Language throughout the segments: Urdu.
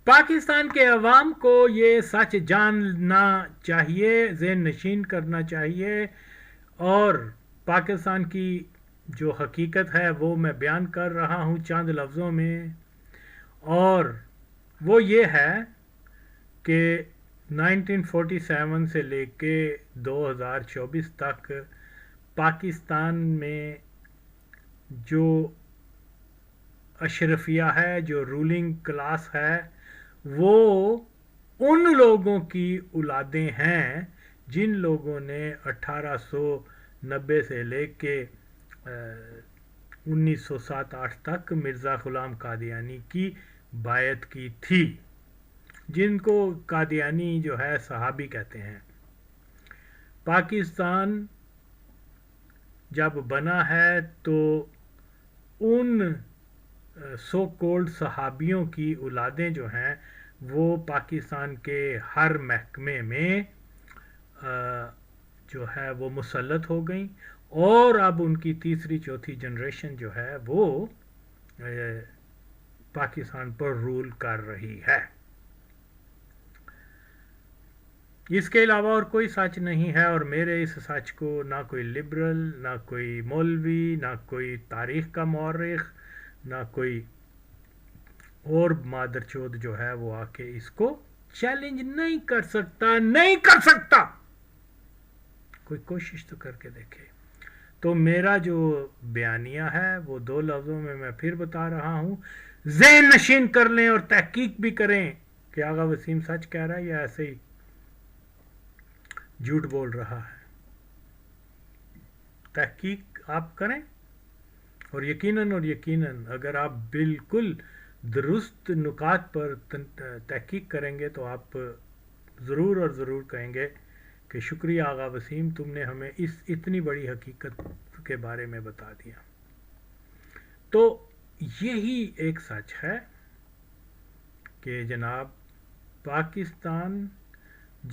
پاکستان کے عوام کو یہ سچ جاننا چاہیے، ذہن نشین کرنا چاہیے، اور پاکستان کی جو حقیقت ہے وہ میں بیان کر رہا ہوں چند لفظوں میں، اور وہ یہ ہے کہ 1947 سے لے کے 2024 تک پاکستان میں جو اشرفیہ ہے، جو رولنگ کلاس ہے، وہ ان لوگوں کی اولادیں ہیں جن لوگوں نے 1890 سے لے کے 1907-8 تک مرزا غلام قادیانی کی بیعت کی تھی، جن کو قادیانی جو ہے صحابی کہتے ہیں۔ پاکستان جب بنا ہے تو ان سو کولڈ صحابیوں کی اولادیں جو ہیں وہ پاکستان کے ہر محکمے میں جو ہے وہ مسلط ہو گئیں، اور اب ان کی تیسری چوتھی جنریشن جو ہے وہ پاکستان پر رول کر رہی ہے۔ اس کے علاوہ اور کوئی سچ نہیں ہے، اور میرے اس سچ کو نہ کوئی لبرل، نہ کوئی مولوی، نہ کوئی تاریخ کا مورخ، نہ کوئی اور مادر چود جو ہے وہ آ کے اس کو چیلنج نہیں کر سکتا، نہیں کر سکتا۔ کوئی کوشش تو کر کے دیکھے۔ تو میرا جو بیانیہ ہے وہ دو لفظوں میں پھر بتا رہا ہوں، ذہن نشین کر لیں اور تحقیق بھی کریں کہ آغا وسیم سچ کہہ رہا ہے یا ایسے ہی جھوٹ بول رہا ہے۔ تحقیق آپ کریں، اور یقیناً اگر آپ بالکل درست نکات پر تحقیق کریں گے تو آپ ضرور اور ضرور کہیں گے کہ شکریہ آغا وسیم، تم نے ہمیں اس اتنی بڑی حقیقت کے بارے میں بتا دیا۔ تو یہی ایک سچ ہے کہ جناب پاکستان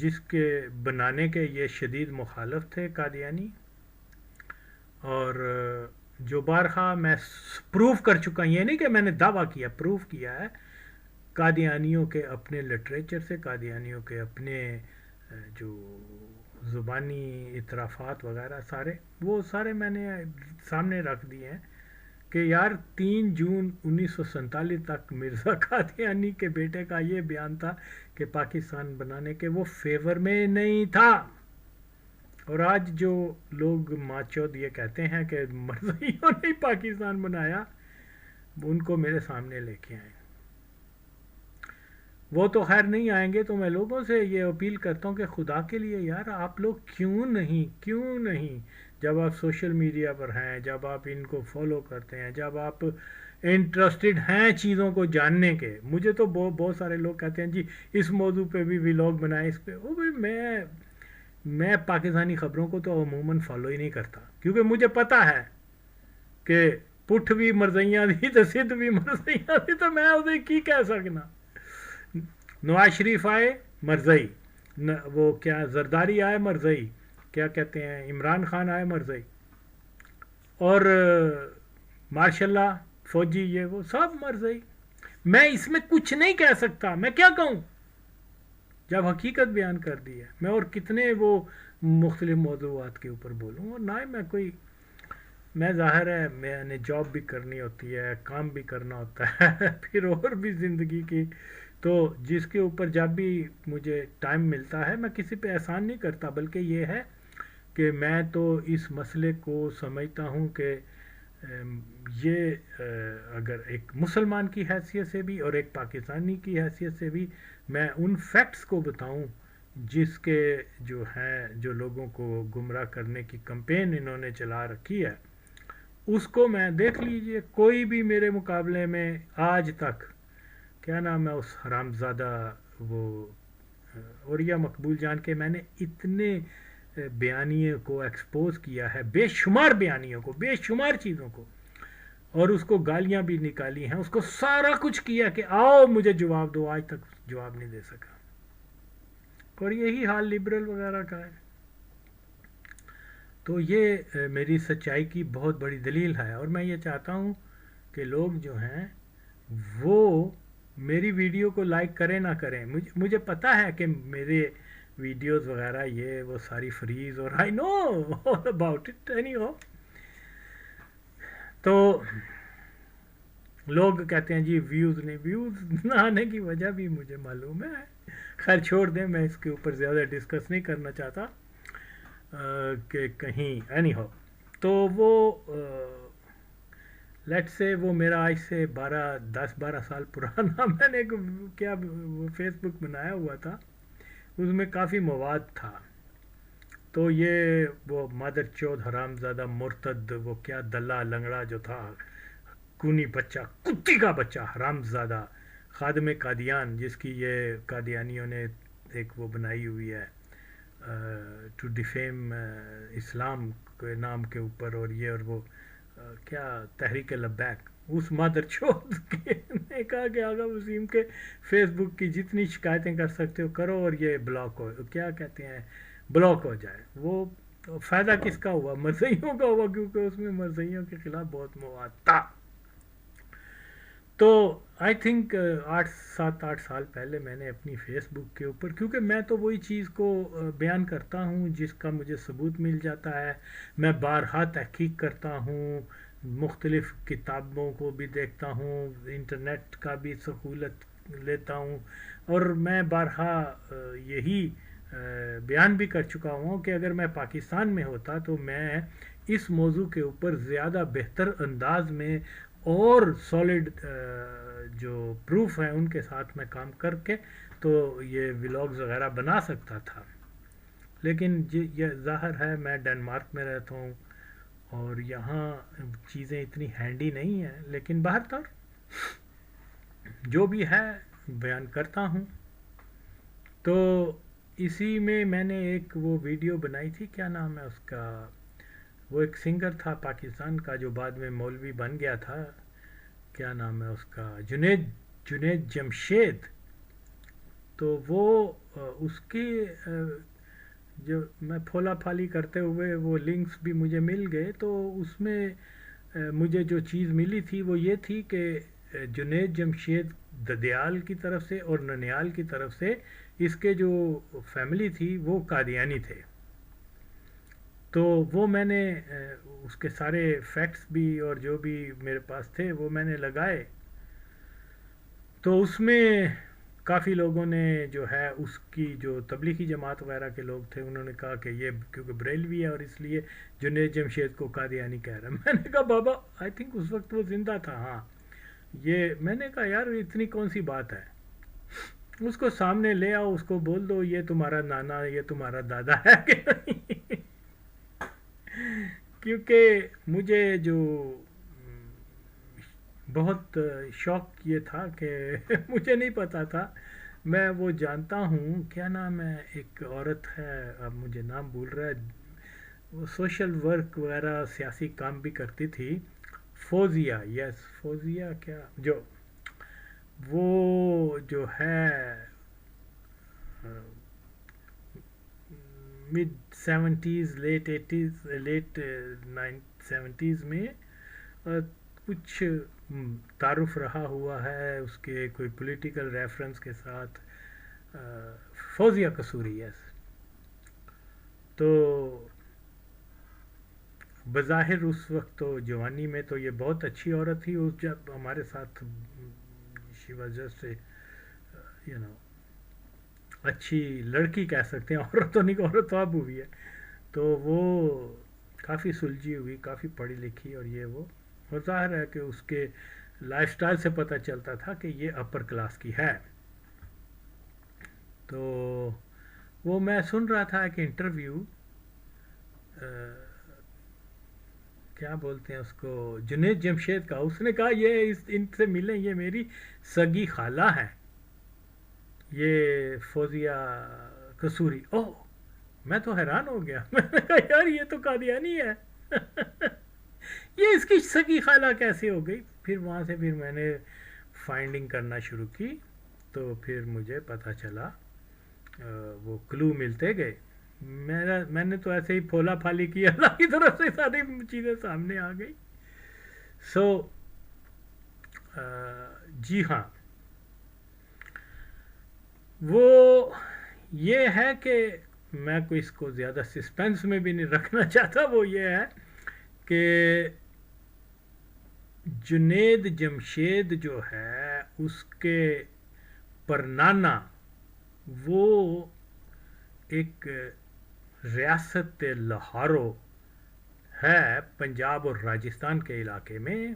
جس کے بنانے کے یہ شدید مخالف تھے قادیانی، اور جو بارہا میں پروف کر چکا، یہ نہیں کہ میں نے دعویٰ کیا، پروف کیا ہے قادیانیوں کے اپنے لٹریچر سے، قادیانیوں کے اپنے جو زبانی اعترافات وغیرہ وہ سارے میں نے سامنے رکھ دیے ہیں کہ یار 3 جون 1947 تک مرزا قادیانی کے بیٹے کا یہ بیان تھا کہ پاکستان بنانے کے وہ فیور میں نہیں تھا، اور آج جو لوگ ماچود یہ کہتے ہیں کہ مرزائیوں نے پاکستان بنایا، ان کو میرے سامنے لے کے آئیں۔ وہ تو خیر نہیں آئیں گے، تو میں لوگوں سے یہ اپیل کرتا ہوں کہ خدا کے لیے یار آپ لوگ کیوں نہیں جب آپ سوشل میڈیا پر ہیں، جب آپ ان کو فالو کرتے ہیں، جب آپ انٹرسٹڈ ہیں چیزوں کو جاننے کے، مجھے تو بہت سارے لوگ کہتے ہیں جی اس موضوع پہ بھی ولاگ بنائیں، اس پہ وہ بھی میں پاکستانی خبروں کو تو عموماً فالو ہی نہیں کرتا، کیونکہ مجھے پتا ہے کہ پٹھ بھی مرزیاں دی تو سدھ بھی مرزیاں دی، تو میں اسے کی کہہ سکنا۔ نواز شریف آئے مرزئی، وہ کیا زرداری آئے مرزئی، کیا کہتے ہیں عمران خان آئے مرزئی، اور ماشاء اللہ فوجی یہ وہ سب مرزئی۔ میں اس میں کچھ نہیں کہہ سکتا، میں کیا کہوں جب حقیقت بیان کر دی ہے، میں اور کتنے وہ مختلف موضوعات کے اوپر بولوں، اور نہ میں ظاہر ہے میں نے جاب بھی کرنی ہوتی ہے، کام بھی کرنا ہوتا ہے پھر اور بھی زندگی کی، تو جس کے اوپر جب بھی مجھے ٹائم ملتا ہے میں کسی پہ احسان نہیں کرتا، بلکہ یہ ہے کہ میں تو اس مسئلے کو سمجھتا ہوں کہ یہ اگر ایک مسلمان کی حیثیت سے بھی اور ایک پاکستانی کی حیثیت سے بھی میں ان فیکٹس کو بتاؤں جس کے جو لوگوں کو گمراہ کرنے کی کمپین انہوں نے چلا رکھی ہے، اس کو میں دیکھ لیجئے، کوئی بھی میرے مقابلے میں آج تک، کیا نام ہے اس حرامزادہ وہ اوریا مقبول جان کے، میں نے اتنے بیانیے کو ایکسپوز کیا ہے، بے شمار بیانیوں کو، بے شمار چیزوں کو، اور اس کو گالیاں بھی نکالی ہیں، اس کو سارا کچھ کیا کہ آؤ مجھے جواب دو، آج تک جواب نہیں دے سکا، اور یہی حال لبرل وغیرہ کا ہے۔ تو یہ میری سچائی کی بہت بڑی دلیل ہے، اور میں یہ چاہتا ہوں کہ لوگ جو ہیں وہ میری ویڈیو کو لائک کریں نہ کریں، مجھے پتہ ہے کہ میرے ویڈیوز وغیرہ یہ وہ ساری فریز، اور آئی نو آل اباؤٹ اٹ اینی ہو. تو لوگ کہتے ہیں جی ویوز نہیں، ویوز نہ آنے کی وجہ بھی مجھے معلوم ہے. خیر چھوڑ دیں، میں اس کے اوپر زیادہ ڈسکس نہیں کرنا چاہتا کہ کہیں اینی ہو. تو وہ لیٹ سے وہ میرا آج سے 10-12 سال پرانا میں نے کیا فیس بک بنایا ہوا تھا، اس میں کافی مواد تھا. تو یہ وہ مادر چود حرام زادہ مرتد، وہ کیا دلہ لنگڑا جو تھا، کونی بچہ، کتی کا بچہ، حرام زادہ، خادم قادیان، جس کی یہ قادیانیوں نے ایک وہ بنائی ہوئی ہے ٹو ڈیفیم اسلام کے نام کے اوپر، اور یہ اور وہ کیا تحریک لبیک، اس مادر چود نے کہا کہ آغا وسیم کے فیس بک کی جتنی شکایتیں کر سکتے ہو کرو، اور یہ بلاک ہو، کیا کہتے ہیں، بلاک ہو جائے. وہ فائدہ کس کا ہوا؟ مرزائیوں کا ہوا، کیونکہ اس میں مرزائیوں کے خلاف بہت مواد تھا. تو آئی تھنک 7-8 سال پہلے میں نے اپنی فیس بک کے اوپر، کیونکہ میں تو وہی چیز کو بیان کرتا ہوں جس کا مجھے ثبوت مل جاتا ہے. میں بارہا تحقیق کرتا ہوں، مختلف کتابوں کو بھی دیکھتا ہوں، انٹرنیٹ کا بھی سہولت لیتا ہوں، اور میں بارہا یہی بیان بھی کر چکا ہوں کہ اگر میں پاکستان میں ہوتا تو میں اس موضوع کے اوپر زیادہ بہتر انداز میں اور سالڈ جو پروف ہیں ان کے ساتھ میں کام کر کے تو یہ ولاگز وغیرہ بنا سکتا تھا. لیکن یہ ظاہر ہے میں ڈنمارک میں رہتا ہوں اور یہاں چیزیں اتنی ہینڈی نہیں ہیں، لیکن بہرطور جو بھی ہے بیان کرتا ہوں. تو اسی میں نے ایک وہ ویڈیو بنائی تھی، کیا نام ہے اس کا، وہ ایک سنگر تھا پاکستان کا جو بعد میں مولوی بن گیا تھا، کیا نام ہے اس کا، جنید جمشید. تو وہ اس کی جو میں پھولا پھالی کرتے ہوئے وہ لنکس بھی مجھے مل گئے. تو اس میں مجھے جو چیز ملی تھی وہ یہ تھی کہ جنید جمشید ددیال کی طرف سے اور ننیال کی طرف سے اس کے جو فیملی تھی وہ قادیانی تھے. تو وہ میں نے اس کے سارے فیکٹس بھی اور جو بھی میرے پاس تھے وہ میں نے لگائے. تو اس میں کافی لوگوں نے جو ہے اس کی جو تبلیغی جماعت وغیرہ کے لوگ تھے انہوں نے کہا کہ یہ کیونکہ بریلوی ہے اور اس لیے جنید جمشید کو قادیانی کہہ رہا ہے. میں نے کہا بابا آئی تھنک اس وقت وہ زندہ تھا، ہاں یہ میں نے کہا یار اتنی کون سی بات ہے، اس کو سامنے لے آؤ، اس کو بول دو یہ تمہارا نانا یہ تمہارا دادا ہے کہ نہیں. کیونکہ مجھے جو بہت شوق یہ تھا کہ مجھے نہیں پتا تھا، میں وہ جانتا ہوں کیا نام ہے، ایک عورت ہے اب مجھے نام بھول رہا ہے، وہ سوشل ورک وغیرہ سیاسی کام بھی کرتی تھی، فوزیہ، یس فوزیہ، کیا جو وہ جو ہے mid 70s late 80s late 70s میں کچھ تعارف رہا ہوا ہے اس کے کوئی پولیٹیکل ریفرنس کے ساتھ، فوزیہ قصوری، یس. تو بظاہر اس وقت تو جوانی میں تو یہ بہت اچھی عورت تھی، اس جب ہمارے ساتھ she was just you know اچھی لڑکی کہہ سکتے ہیں، عورت تو نہیں، عورت تو اب ہوئی ہے. تو وہ کافی سلجھی ہوئی، کافی پڑھی لکھی، اور یہ وہ ظاہر ہے کہ اس کے لائف سٹائل سے پتہ چلتا تھا کہ یہ اپر کلاس کی ہے. تو وہ میں سن رہا تھا ایک انٹرویو، کیا بولتے ہیں اس کو، جنید جمشید کا. اس نے کہا یہ ان سے ملیں، یہ میری سگی خالہ ہیں، یہ فوزیہ قصوری. اوہ میں تو حیران ہو گیا، میں نے کہا یار یہ تو قادیانی ہے. یہ اس کی سگی خالہ کیسے ہو گئی؟ پھر وہاں سے پھر میں نے فائنڈنگ کرنا شروع کی تو پھر مجھے پتہ چلا، وہ کلو ملتے گئے. میں نے تو ایسے ہی پھولا پھالی کی، اللہ کی طرف سے ساری چیزیں سامنے آ گئی. سو جی ہاں، وہ یہ ہے کہ میں کوئی اس کو زیادہ سسپینس میں بھی نہیں رکھنا چاہتا. وہ یہ ہے کہ جنید جمشید جو ہے اس کے پرنانا وہ ایک ریاست لاہورو ہے پنجاب اور راجستھان کے علاقے میں.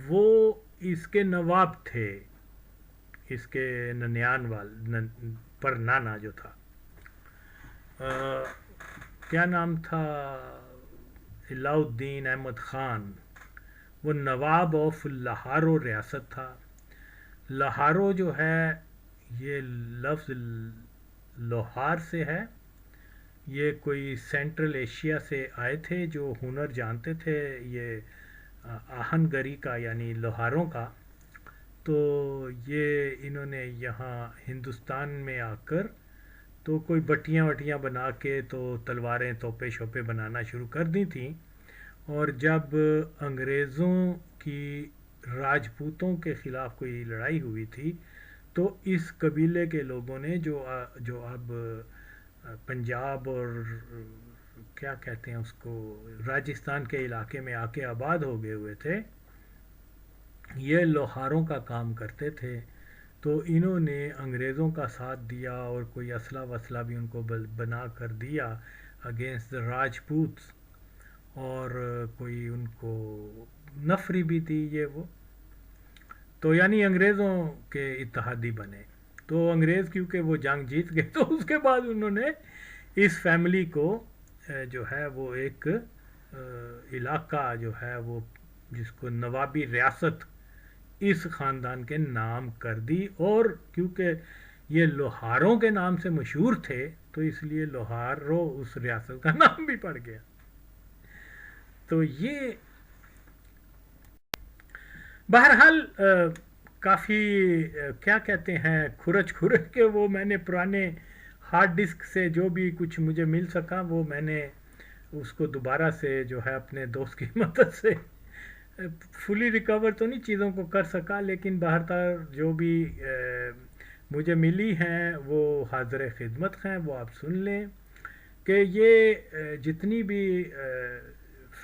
وہ اس کے نواب تھے، اس کے ننیان پرنانا جو تھا، کیا نام تھا، علاء الدین احمد خان. وہ نواب آف لاہورو ریاست تھا. لاہورو جو ہے یہ لفظ لوہار سے ہے. یہ کوئی سینٹرل ایشیا سے آئے تھے جو ہنر جانتے تھے یہ آہن گری کا یعنی لوہاروں کا. تو یہ انہوں نے یہاں ہندوستان میں آ کر تو کوئی بٹیاں وٹیاں بنا کے تو تلواریں توپے شوپے بنانا شروع کر دی تھیں. اور جب انگریزوں کی راجپوتوں کے خلاف کوئی لڑائی ہوئی تھی تو اس قبیلے کے لوگوں نے جو اب پنجاب اور کیا کہتے ہیں اس کو راجستھان کے علاقے میں آ کے آباد ہو گئے ہوئے تھے، یہ لوہاروں کا کام کرتے تھے. تو انہوں نے انگریزوں کا ساتھ دیا اور کوئی اسلحہ وسلح بھی ان کو بنا کر دیا اگینسٹ دا راجپوتس، اور کوئی ان کو نفری بھی تھی یہ وہ. تو یعنی انگریزوں کے اتحادی بنے. تو انگریز کیونکہ وہ جنگ جیت گئے تو اس کے بعد انہوں نے اس فیملی کو جو ہے وہ ایک علاقہ جو ہے وہ جس کو نوابی ریاست اس خاندان کے نام کر دی. اور کیونکہ یہ لوہاروں کے نام سے مشہور تھے تو اس لیے لوہارو اس ریاست کا نام بھی پڑ گیا. تو یہ بہرحال کافی کیا کہتے ہیں کھرچ کے وہ میں نے پرانے ہارڈ ڈسک سے جو بھی کچھ مجھے مل سکا وہ میں نے اس کو دوبارہ سے جو ہے اپنے دوست کی مدد سے فلی ریکور تو نہیں چیزوں کو کر سکا، لیکن بہرحال جو بھی مجھے ملی ہیں وہ حاضر خدمت ہیں. وہ آپ سن لیں کہ یہ جتنی بھی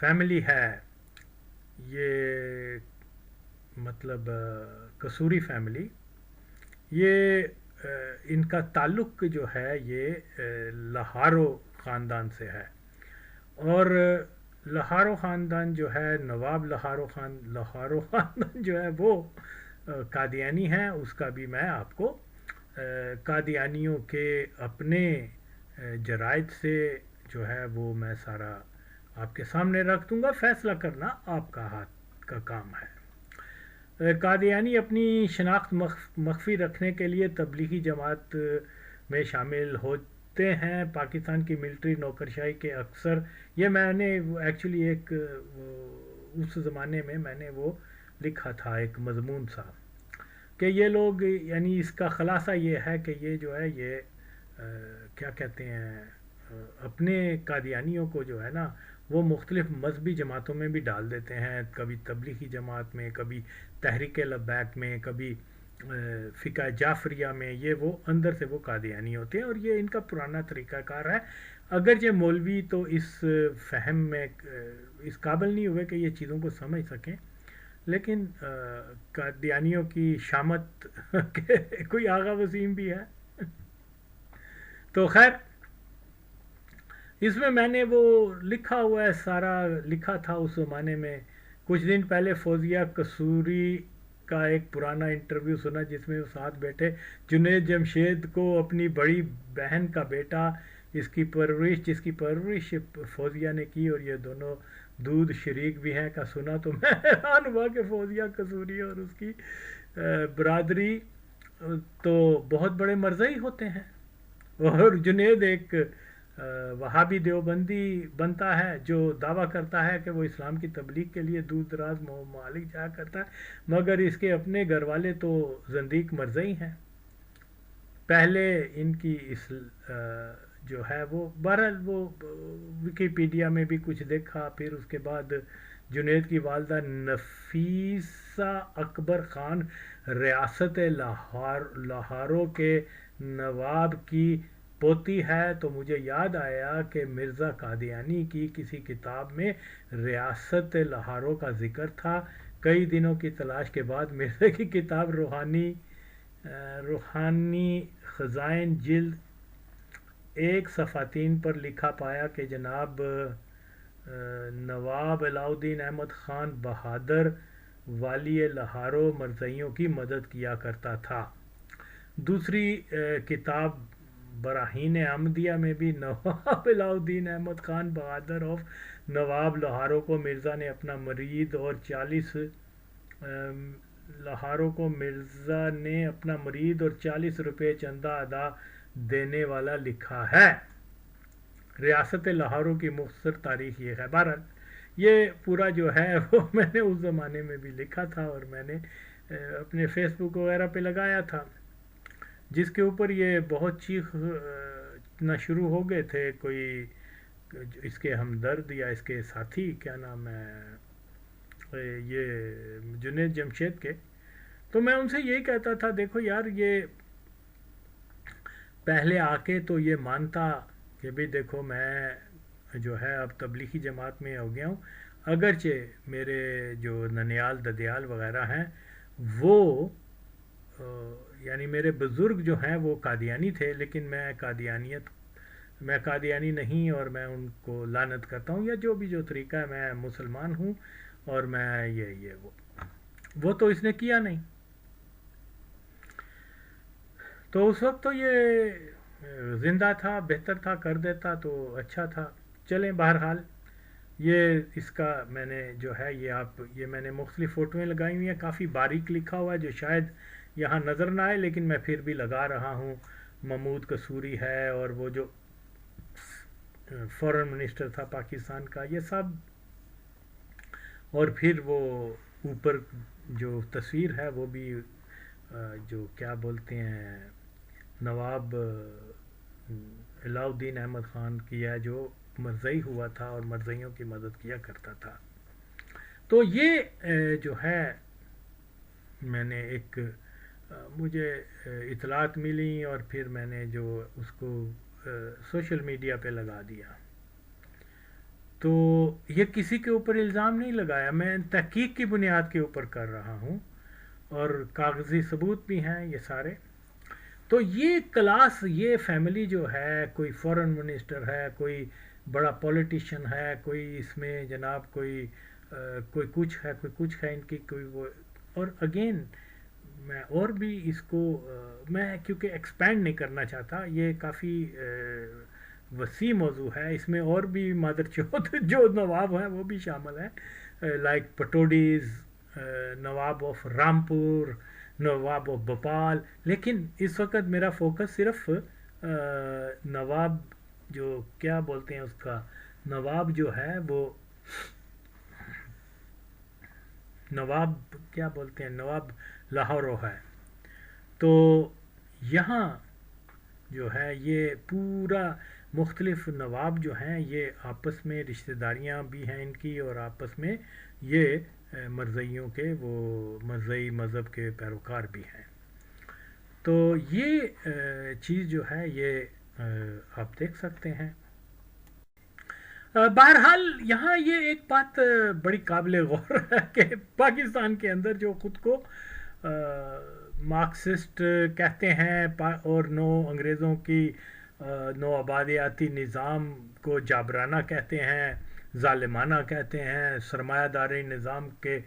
فیملی ہے، یہ مطلب قصوری فیملی، یہ ان کا تعلق جو ہے یہ لاہورو خاندان سے ہے. اور لاہورو خاندان جو ہے نواب لاہورو خاندان جو ہے وہ قادیانی ہیں. اس کا بھی میں آپ کو قادیانیوں کے اپنے جرائد سے جو ہے وہ میں سارا آپ کے سامنے رکھ دوں گا. فیصلہ کرنا آپ کا ہاتھ کا کام ہے. قادیانی اپنی شناخت مخفی رکھنے کے لیے تبلیغی جماعت میں شامل ہوتے ہیں. پاکستان کی ملٹری نوکرشاہی کے اکثر، یہ میں نے ایکچولی ایک اس زمانے میں میں نے وہ لکھا تھا ایک مضمون سا کہ یہ لوگ یعنی اس کا خلاصہ یہ ہے کہ یہ جو ہے یہ کیا کہتے ہیں اپنے قادیانیوں کو جو ہے نا وہ مختلف مذہبی جماعتوں میں بھی ڈال دیتے ہیں. کبھی تبلیغی جماعت میں، کبھی تحریک لبیک میں، کبھی فقہ جعفریہ میں. یہ وہ اندر سے وہ قادیانی ہوتے ہیں اور یہ ان کا پرانا طریقہ کار ہے. اگرچہ مولوی تو اس فہم میں اس قابل نہیں ہوئے کہ یہ چیزوں کو سمجھ سکیں، لیکن قادیانیوں کی شامت کے کوئی آغا وسیم بھی ہے. تو خیر اس میں نے وہ لکھا ہوا ہے، سارا لکھا تھا اس زمانے میں. کچھ دن پہلے فوزیہ قصوری کا ایک پرانا انٹرویو سنا جس میں وہ ساتھ بیٹھے. جنید جمشید کو اپنی بڑی بہن کا بیٹا، اس کی پرورش جس کی پرورش فوزیہ نے کی اور یہ دونوں دودھ شریک بھی ہیں کا سنا تو میں حیران ہوا کہ فوزیہ قصوری اور اس کی برادری تو بہت بڑے مرزئی ہوتے ہیں. اور جنید ایک وہابی دیوبندی بنتا ہے جو دعویٰ کرتا ہے کہ وہ اسلام کی تبلیغ کے لیے دور دراز ممالک جایا کرتا ہے، مگر اس کے اپنے گھر والے تو زندیق مرزئی ہیں. پہلے ان کی جو ہے وہ بہرحال وہ ویکیپیڈیا میں بھی کچھ دیکھا. پھر اس کے بعد جنید کی والدہ نفیس مرزا اکبر خان ریاست لاہورو کے نواب کی پوتی ہے، تو مجھے یاد آیا کہ مرزا قادیانی کی کسی کتاب میں ریاست لاہورو کا ذکر تھا۔ کئی دنوں کی تلاش کے بعد مرزا کی کتاب روحانی خزائن جلد 1 صفحہ 3 پر لکھا پایا کہ جناب نواب علاء الدین احمد خان بہادر والی لاہورو مرزائیوں کی مدد کیا کرتا تھا۔ دوسری کتاب براہین احمدیہ میں بھی نواب علاء الدین احمد خان بہادر آف نواب لاہورو کو مرزا نے اپنا مرید اور 40 روپے چندہ ادا دینے والا لکھا ہے۔ ریاست لاہورو کی مختصر تاریخ یہ ہے۔ بہرحال یہ پورا جو ہے وہ میں نے اس زمانے میں بھی لکھا تھا اور میں نے اپنے فیس بک وغیرہ پہ لگایا تھا، جس کے اوپر یہ بہت چیخنا شروع ہو گئے تھے کوئی اس کے ہمدرد یا اس کے ساتھی، کیا نام ہے، یہ جنید جمشید کے۔ تو میں ان سے یہی کہتا تھا دیکھو یار، یہ پہلے آ کے تو یہ مانتا کہ بھی دیکھو میں جو ہے اب تبلیغی جماعت میں ہو گیا ہوں، اگرچہ میرے جو ننیال ددیال وغیرہ ہیں وہ یعنی میرے بزرگ جو ہیں وہ قادیانی تھے، لیکن میں قادیانی نہیں، اور میں ان کو لعنت کرتا ہوں یا جو بھی جو طریقہ ہے، میں مسلمان ہوں اور میں وہ تو اس نے کیا نہیں۔ تو اس وقت تو یہ زندہ تھا، بہتر تھا، کر دیتا تو اچھا تھا۔ چلیں بہرحال یہ اس کا میں نے جو ہے یہ میں نے مختلف فوٹویں لگائی ہوئی ہیں، کافی باریک لکھا ہوا ہے جو شاید یہاں نظر نہ آئے، لیکن میں پھر بھی لگا رہا ہوں۔ محمود قصوری ہے اور وہ جو فورن منسٹر تھا پاکستان کا، یہ سب، اور پھر وہ اوپر جو تصویر ہے وہ بھی جو کیا بولتے ہیں نواب علاء الدین احمد خان کی ہے، جو مرزائی ہوا تھا اور مرزائیوں کی مدد کیا کرتا تھا۔ تو یہ جو ہے میں نے مجھے اطلاعات ملی اور پھر میں نے جو اس کو سوشل میڈیا پہ لگا دیا۔ تو یہ کسی کے اوپر الزام نہیں لگایا، میں تحقیق کی بنیاد کے اوپر کر رہا ہوں اور کاغذی ثبوت بھی ہیں یہ سارے۔ تو یہ کلاس، یہ فیملی جو ہے، کوئی فورن منسٹر ہے، کوئی بڑا پولیٹیشین ہے، کوئی اس میں جناب کوئی کچھ ہے، کوئی کچھ ہے، ان کی کوئی وہ، اور اگین میں اور بھی اس کو میں کیونکہ ایکسپینڈ نہیں کرنا چاہتا، یہ کافی وسیع موضوع ہے، اس میں اور بھی مادر چوت جو نواب ہیں وہ بھی شامل ہیں، like Pataudis, Nawab of Rampur, Nawab of Bhopal, لیکن اس وقت میرا فوکس صرف نواب جو کیا بولتے ہیں اس کا، نواب جو ہے وہ نواب کیا بولتے ہیں، نواب لاہورو ہے۔ تو یہاں جو ہے یہ پورا مختلف نواب جو ہیں یہ آپس میں رشتہ داریاں بھی ہیں ان کی، اور آپس میں یہ مرزائیوں کے وہ مرزائی مذہب کے پیروکار بھی ہیں۔ تو یہ چیز جو ہے یہ آپ دیکھ سکتے ہیں۔ بہرحال یہاں یہ ایک بات بڑی قابل غور ہے کہ پاکستان کے اندر جو خود کو مارکسسٹ کہتے ہیں اور انگریزوں کی نو آبادیاتی نظام کو جابرانہ کہتے ہیں، ظالمانہ کہتے ہیں، سرمایہ داری نظام کے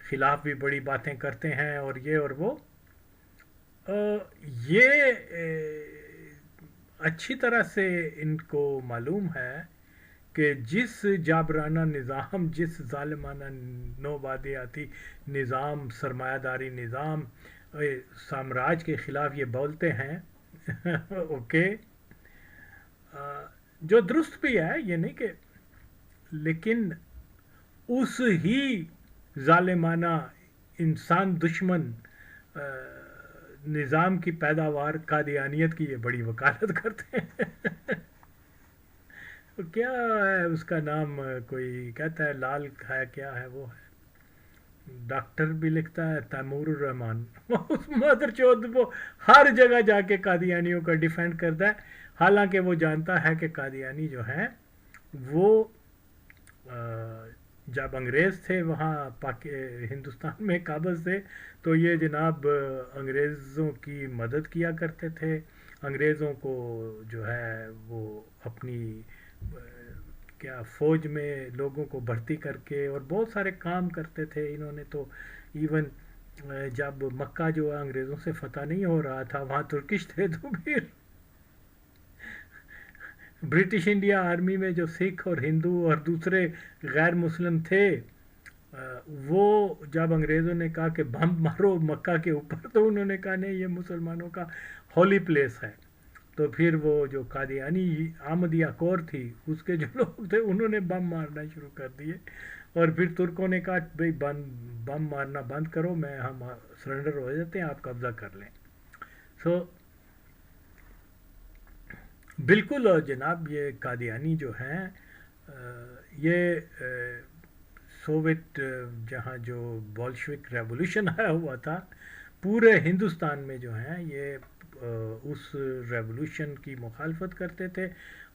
خلاف بھی بڑی باتیں کرتے ہیں، اور یہ اور وہ، یہ اچھی طرح سے ان کو معلوم ہے کہ جس جابرانہ نظام، جس ظالمانہ نوآبادیاتی نظام، سرمایہ داری نظام، سامراج کے خلاف یہ بولتے ہیں اوکے، جو درست بھی ہے یہ نہیں کہ، لیکن اس ہی ظالمانہ انسان دشمن نظام کی پیداوار قادیانیت کی یہ بڑی وکالت کرتے ہیں۔ کیا ہے اس کا نام، کوئی کہتا ہے لال ہے، کیا ہے وہ ہے، ڈاکٹر بھی لکھتا ہے تیمور الرحمان اس مدر چودھ وہ ہر جگہ جا کے قادیانیوں کا ڈیفینڈ کرتا ہے، حالانکہ وہ جانتا ہے کہ قادیانی جو ہیں وہ جب انگریز تھے وہاں ہندوستان میں قابض تھے تو یہ جناب انگریزوں کی مدد کیا کرتے تھے، انگریزوں کو جو ہے وہ اپنی کیا فوج میں لوگوں کو بھرتی کر کے اور بہت سارے کام کرتے تھے انہوں نے تو ایون جب مکہ جو ہے انگریزوں سے فتح نہیں ہو رہا تھا وہاں ترکش تھے تو پھر برٹش انڈیا آرمی میں جو سکھ اور ہندو اور دوسرے غیر مسلم تھے وہ جب انگریزوں نے کہا کہ بم مارو مکہ کے اوپر تو انہوں نے کہا نہیں یہ مسلمانوں کا ہولی پلیس ہے، تو پھر وہ جو قادیانی احمدیہ کور تھی اس کے جو لوگ تھے انہوں نے بم مارنا شروع کر دیے، اور پھر ترکوں نے کہا بھائی بم مارنا بند کرو، ہم سرنڈر ہو جاتے ہیں، آپ قبضہ کر لیں۔ سو بالکل جناب یہ قادیانی جو ہیں یہ سوویت جہاں جو بولشوک ریولوشن آیا ہوا تھا پورے ہندوستان میں جو ہیں یہ اس ریولوشن کی مخالفت کرتے تھے،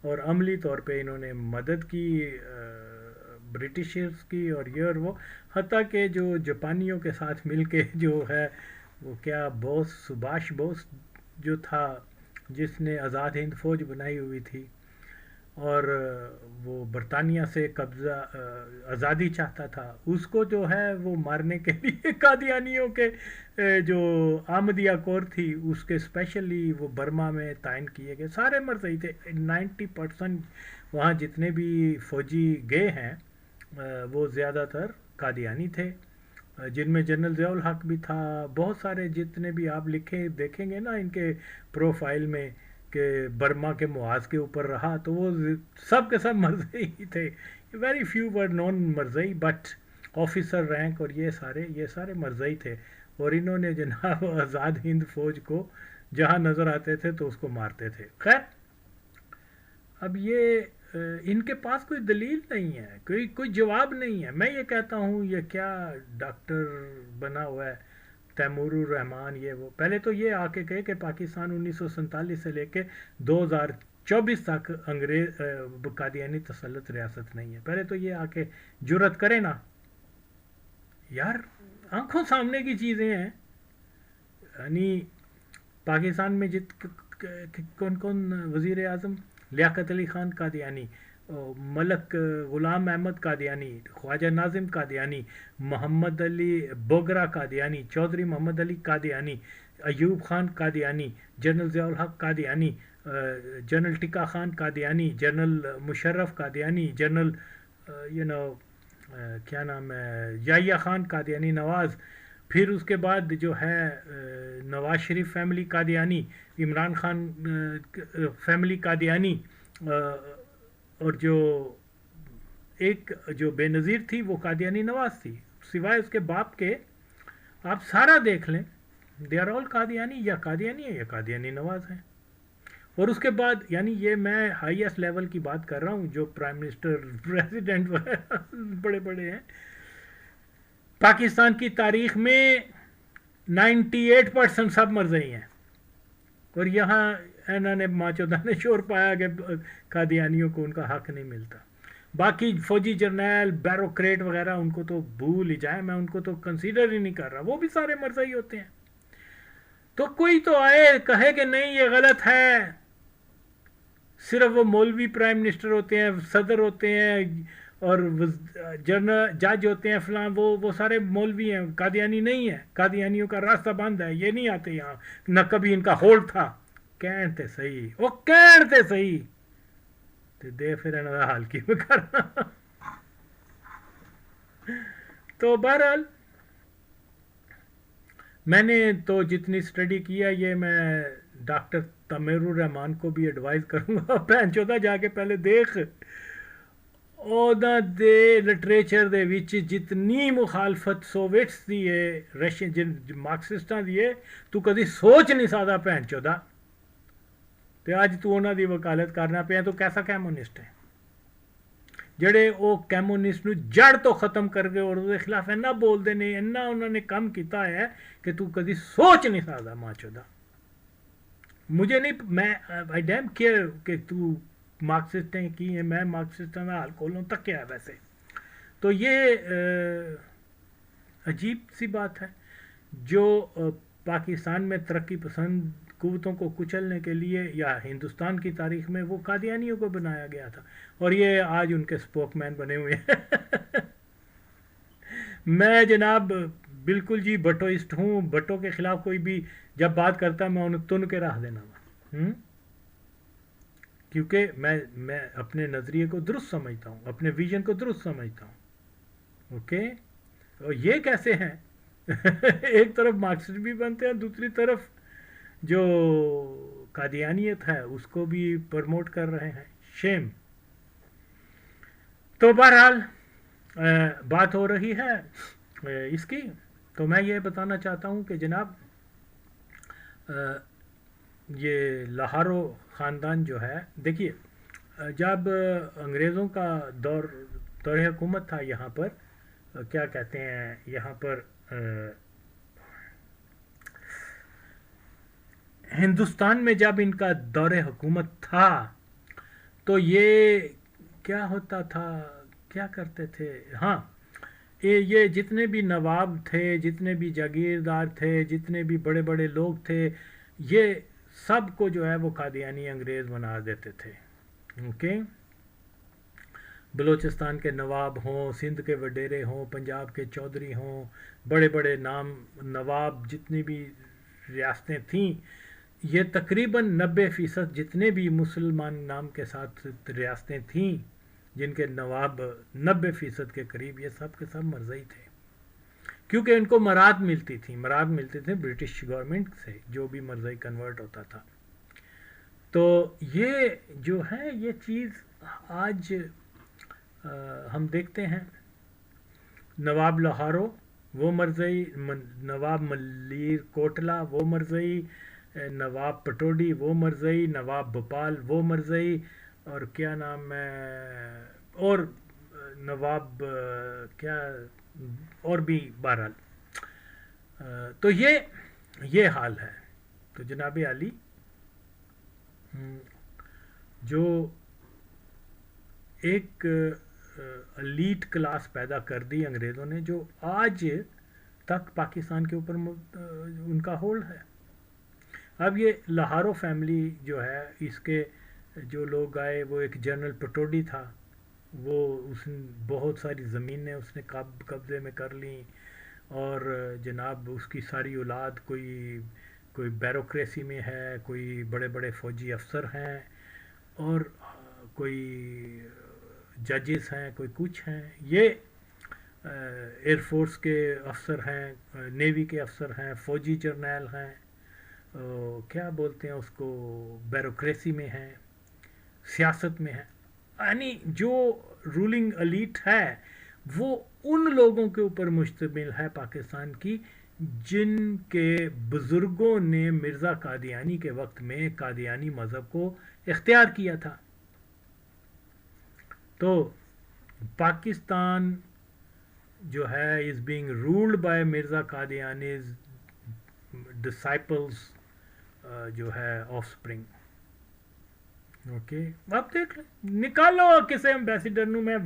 اور عملی طور پہ انہوں نے مدد کی برٹشرز کی اور یہ اور وہ، حتیٰ کہ جو جاپانیوں کے ساتھ مل کے جو ہے وہ کیا بوس سبھاش بوس جو تھا جس نے آزاد ہند فوج بنائی ہوئی تھی اور وہ برطانیہ سے قبضہ آزادی چاہتا تھا، اس کو جو ہے وہ مارنے کے لیے قادیانیوں کے جو احمدیہ کور تھی اس کے اسپیشلی وہ برما میں تعین کیے گئے، سارے مرزئی تھے، 90% وہاں جتنے بھی فوجی گئے ہیں وہ زیادہ تر قادیانی تھے، جن میں جنرل ضیاء الحق بھی تھا، بہت سارے جتنے بھی آپ دیکھیں گے نا ان کے پروفائل میں کہ برما کے محاذ کے اوپر رہا تو وہ سب کے سب مرزئی ہی تھے، very few were known Mirzai, but officer rank اور یہ سارے مرزئی تھے، اور انہوں نے جناب آزاد ہند فوج کو جہاں نظر آتے تھے تو اس کو مارتے تھے۔ خیر اب یہ ان کے پاس کوئی دلیل نہیں ہے، کوئی جواب نہیں ہے، میں یہ کہتا ہوں یہ کیا ڈاکٹر بنا ہوا ہے تیمور الرحمان یہ وہ، پہلے تو یہ آ کے کہے کہ پاکستان 1947 سے لے کے 2024 تک انگریز قادیانی تسلط ریاست نہیں ہے، پہلے تو یہ آ کے جرت کرے نا یار، آنکھوں سامنے کی چیزیں ہیں، یعنی پاکستان میں کون وزیر اعظم لیاقت علی خان قادیانی، ملک غلام احمد قادیانی، خواجہ ناظم قادیانی، محمد علی بوگرا قادیانی، چودھری محمد علی قادیانی، ایوب خان قادیانی، جنرل ضیاء الحق Qadiani, general tikka Khan Qadiani, general Musharraf Qadiani, general کیا نام ہے یحییٰ خان قادیانی نواز، پھر اس کے بعد جو ہے نواز شریف فیملی قادیانی، عمران خان فیملی قادیانی، اور جو ایک جو بے نظیر تھی وہ قادیانی نواز تھی، سوائے اس کے باپ کے آپ سارا دیکھ لیں دے آر آل قادیانی، یا قادیانی ہے یا قادیانی نواز ہیں۔ اور اس کے بعد یعنی یہ میں ہائیسٹ لیول کی بات کر رہا ہوں، جو پرائم منسٹر پریزیڈنٹ بڑے بڑے ہیں پاکستان کی تاریخ میں 98% سب مرزئی ہیں، اور یہاں انہوں نے ماچودہ نے شور پایا کہ قادیانیوں کو ان کا حق نہیں ملتا، باقی فوجی جرنیل بیروکریٹ وغیرہ ان کو تو بھول ہی جائیں، میں ان کو تو کنسیڈر ہی نہیں کر رہا، وہ بھی سارے مرزئی ہوتے ہیں۔ تو کوئی تو آئے کہے کہ نہیں یہ غلط ہے، صرف وہ مولوی پرائم منسٹر ہوتے ہیں، صدر ہوتے ہیں اور جنرل جج ہوتے ہیں فلاں، وہ سارے مولوی ہیں، قادیانی نہیں ہے، قادیانیوں کا راستہ بند ہے، یہ نہیں آتے یہاں، نہ کبھی ان کا ہولڈ تھا، کہتے صحیح وہ کہتے صحیح تو دے پھر انہوں حال کی میں کرنا۔ تو بہرحال میں نے تو جتنی اسٹڈی کیا یہ میں ڈاکٹر تیمور الرحمان کو بھی ایڈوائز کروں گا بہن چودہ جا کے پہلے دیکھ اوہدہ دے لٹریچر دے وچ جتنی مخالفت سوویٹس دی ہے رشین جن مارکسسٹاں دی ہے تو کدی سوچ نہیں سکدا بہن چودہ، تے اج تو انہاں دی وکالت کرنا پیا تو کیسا کمیونسٹ ہے؟ جڑے وہ کمیونسٹ نو جڑ تو ختم کر گئے اور اس کے خلاف اینا بول دے نے اینا انہوں نے کم کیتا ہے کہ تو کدی سوچ نہیں سکتا ماں چودا مجھے نہیں میں آئی ڈیم کیئر کہ تو مارکسسٹ ہیں کی ہیں میں مارکسسٹوں کا حال کھولوں تک کیا ہے ویسے تو یہ عجیب سی بات ہے جو پاکستان میں ترقی پسند قوتوں کو کچلنے کے لیے یا ہندوستان کی تاریخ میں وہ قادیانیوں کو بنایا گیا تھا اور یہ آج ان کے سپوک مین بنے ہوئے ہیں میں جناب بالکل جی بٹوئسٹ ہوں بٹوں کے خلاف کوئی بھی جب بات کرتا ہے میں انہیں تن کے رکھ دینا ہوں کیونکہ میں اپنے نظریے کو درست سمجھتا ہوں اپنے ویژن کو درست سمجھتا ہوں اوکے اور یہ کیسے ہیں ایک طرف مارکسسٹ بھی بنتے ہیں دوسری طرف جو قادیانیت ہے اس کو بھی پروموٹ کر رہے ہیں شیم تو بہرحال بات ہو رہی ہے اس کی تو میں یہ بتانا چاہتا ہوں کہ جناب یہ لاہورو خاندان جو ہے دیکھیے جب انگریزوں کا دور حکومت تھا یہاں پر کیا کہتے ہیں یہاں پر ہندوستان میں جب ان کا دور حکومت تھا تو یہ کیا ہوتا تھا کیا کرتے تھے ہاں یہ جتنے بھی نواب تھے جتنے بھی جاگیردار تھے جتنے بھی بڑے بڑے لوگ تھے یہ سب کو جو ہے وہ قادیانی انگریز بنا دیتے تھے اوکے بلوچستان کے نواب ہوں سندھ کے وڈیرے ہوں پنجاب کے چودھری ہوں بڑے بڑے نام نواب جتنی بھی ریاستیں تھیں یہ تقریباً 90% جتنے بھی مسلمان نام کے ساتھ ریاستیں تھیں جن کے نواب 90% کے قریب یہ سب کے سب مرزئی تھے کیونکہ ان کو مراد ملتی تھی برٹش گورنمنٹ سے جو بھی مرزئی کنورٹ ہوتا تھا تو یہ جو ہے یہ چیز آج ہم دیکھتے ہیں نواب لاہورو وہ مرزئی نواب ملیر کوٹلا وہ مرزئی نواب پٹوڈی وہ مرزئی نواب بھوپال وہ مرزئی اور کیا نام ہے اور نواب کیا اور بھی بہرحال تو یہ حال ہے تو جناب عالی جو ایک الیٹ کلاس پیدا کر دی انگریزوں نے جو آج تک پاکستان کے اوپر ان کا ہولڈ ہے اب یہ لاہورو فیملی جو ہے اس کے جو لوگ آئے وہ ایک جنرل پٹوڈی تھا وہ اس نے بہت ساری زمینیں اس نے قبضے میں کر لیں اور جناب اس کی ساری اولاد کوئی بیوروکریسی میں ہے کوئی بڑے بڑے فوجی افسر ہیں اور کوئی ججز ہیں کوئی کچھ ہیں یہ ایئر فورس کے افسر ہیں نیوی کے افسر ہیں فوجی جرنیل ہیں کیا بولتے ہیں اس کو بیوروکریسی میں ہیں سیاست میں ہیں یعنی جو رولنگ الیٹ ہے وہ ان لوگوں کے اوپر مشتمل ہے پاکستان کی جن کے بزرگوں نے مرزا قادیانی کے وقت میں قادیانی مذہب کو اختیار کیا تھا تو پاکستان جو ہے is being ruled by Mirza Qadianis disciples جو ہے آف سپرنگ اوکے آپ دیکھ لیں نکالو کسی ایمبیسیڈر نو میں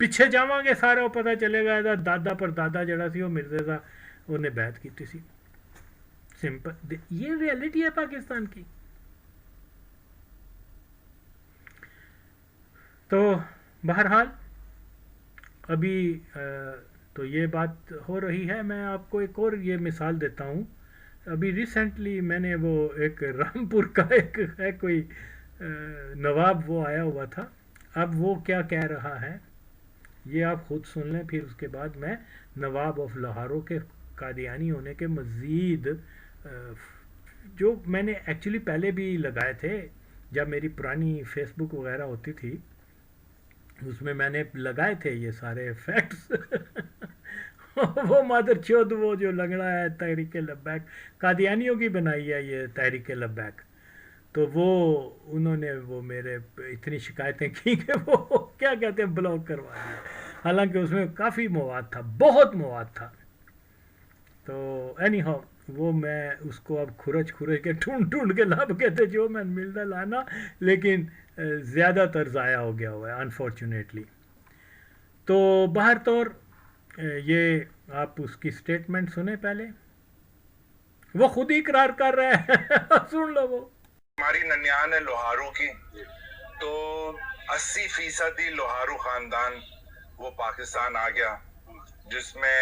پیچھے جاواں گے سارا پتہ چلے گا دادا پر دادا جڑا سی وہ مرزے دا انہیں بیعت کی سی سمپل یہ ریئلٹی ہے پاکستان کی تو بہرحال ابھی تو یہ بات ہو رہی ہے میں آپ کو ایک اور یہ مثال دیتا ہوں ابھی ریسنٹلی میں نے وہ ایک رامپور کا ایک ہے کوئی نواب وہ آیا ہوا تھا اب وہ کیا کہہ رہا ہے یہ آپ خود سن لیں پھر اس کے بعد میں نواب آف لاہورو کے قادیانی ہونے کے مزید جو میں نے ایکچولی پہلے بھی لگائے تھے جب میری پرانی فیس بک وغیرہ ہوتی تھی اس میں نے لگائے تھے یہ سارے فیکٹس وہ مادر چود وہ جو لنگڑا ہے تحریک لبیک قادیانیوں کی بنائی ہے یہ تحریک لبیک تو وہ انہوں نے وہ میرے اتنی شکایتیں کی کہ وہ کیا کہتے ہیں بلاک کروا دیا، حالانکہ اس میں کافی مواد تھا، بہت مواد تھا. تو اینی ہاؤ وہ میں اس کو اب کھرچ کے ڈھونڈ کے لب کہتے جو میں ملتا لانا، لیکن زیادہ تر ضائع ہو گیا ہوا ہے انفارچونیٹلی. تو باہر طور یہ آپ اس کی سٹیٹمنٹ سنیں پہلے، وہ خود ہی اقرار کر رہا ہے سن لو. وہ ہماری ننیان ہے لوہارو کی، تو 80% لوہارو خاندان وہ پاکستان آ گیا، جس میں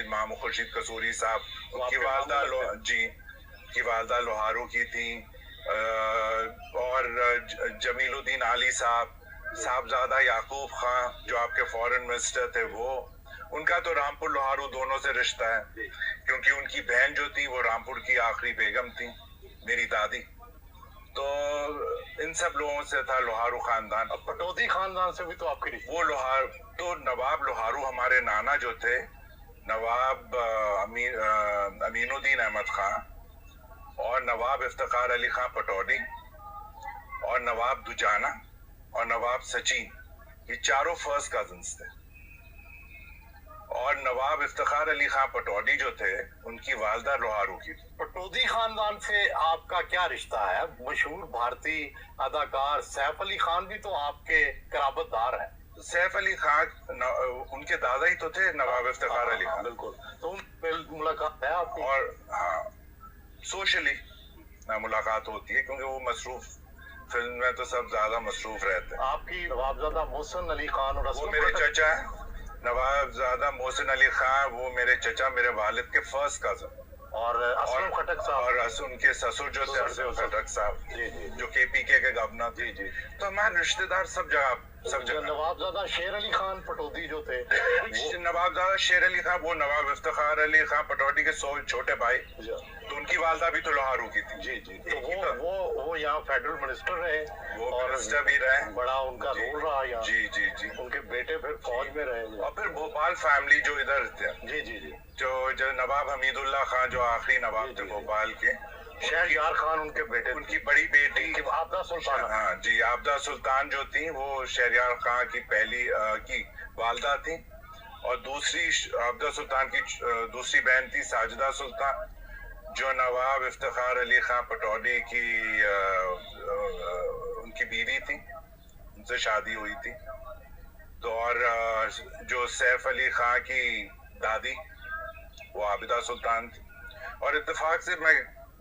محمد خورشید قصوری صاحب کی والدہ کی والدہ لوہارو کی تھی، اور جمیل الدین علی صاحبزادہ یعقوب خان جو آپ کے فورن منسٹر تھے، وہ ان کا تو رامپور لوہارو دونوں سے رشتہ ہے، کیونکہ ان کی بہن جو تھی وہ رامپور کی آخری بیگم تھی، میری دادی. تو ان سب لوگوں سے تھا لوہارو خاندان. پٹودی خاندان سے بھی تو آپ کی وہ تو نواب لوہارو ہمارے نانا جو تھے، نواب امین الدین احمد خان اور نواب افتخار علی خان پٹودی اور نواب دجانہ اور نواب سچین، یہ چاروں فرسٹ کزنز تھے. اور نواب افتخار علی خان پٹودی جو تھے ان کی والدہ لوہارو کی تھی. پٹودی خاندان سے آپ کا کیا رشتہ ہے؟ مشہور بھارتی اداکار سیف علی خان بھی تو آپ کے قرابت دار ہیں. سیف علی خان ان کے دادا ہی تو تھے، نواب افتخار علی خان. بالکل. تو ملاقات ہے آپ کی؟ اور ہاں، سوشلی ملاقات ہوتی ہے، کیونکہ وہ مصروف فلم میں تو سب زیادہ مصروف رہتے ہیں. آپ کی نوابزادہ محسن علی خان اور وہ میرے چچا ہیں. نوابزادہ محسن علی خان وہ میرے چچا، میرے والد کے فرسٹ کزن. اور اسلم خٹک صاحب اور ان کے سسر جو تھے اسلم خٹک صاحب، جو کے پی کے گورنر تھے. تو ہمارے رشتے دار سب جگہ. نوابزادہ شیر علی خان پٹودی جو تھے، نوابزادہ شیر علی خان وہ نواب افتخار علی خان پٹودی کے چھوٹے بھائی، تو ان کی والدہ بھی تو لوہارو کی تھی. تو وہ یہاں فیڈرل منسٹر رہے، وہ منسٹر بھی رہے، بڑا ان کا رول رہا یہاں. جی. ان کے بیٹے پھر فوج میں رہے. اور پھر بھوپال فیملی جو ادھر تھے، جی جو نواب حمید اللہ خان جو آخری نواب تھے بھوپال کے، شہریار خان ان کے بیٹے، ان کی بڑی بیٹی آبدہ سلطان. ہاں جی، آبدہ سلطان جو تھی وہ شہریار خان کی پہلی کی والدہ تھی، اور دوسری آبدہ سلطان کی دوسری بہن تھی ساجدہ سلطان، جو نواب افتخار علی خان پٹودی کی ان کی بیوی تھی، ان سے شادی ہوئی تھی. تو اور جو سیف علی خان کی دادی وہ عابدہ سلطان تھی. اور اتفاق سے میں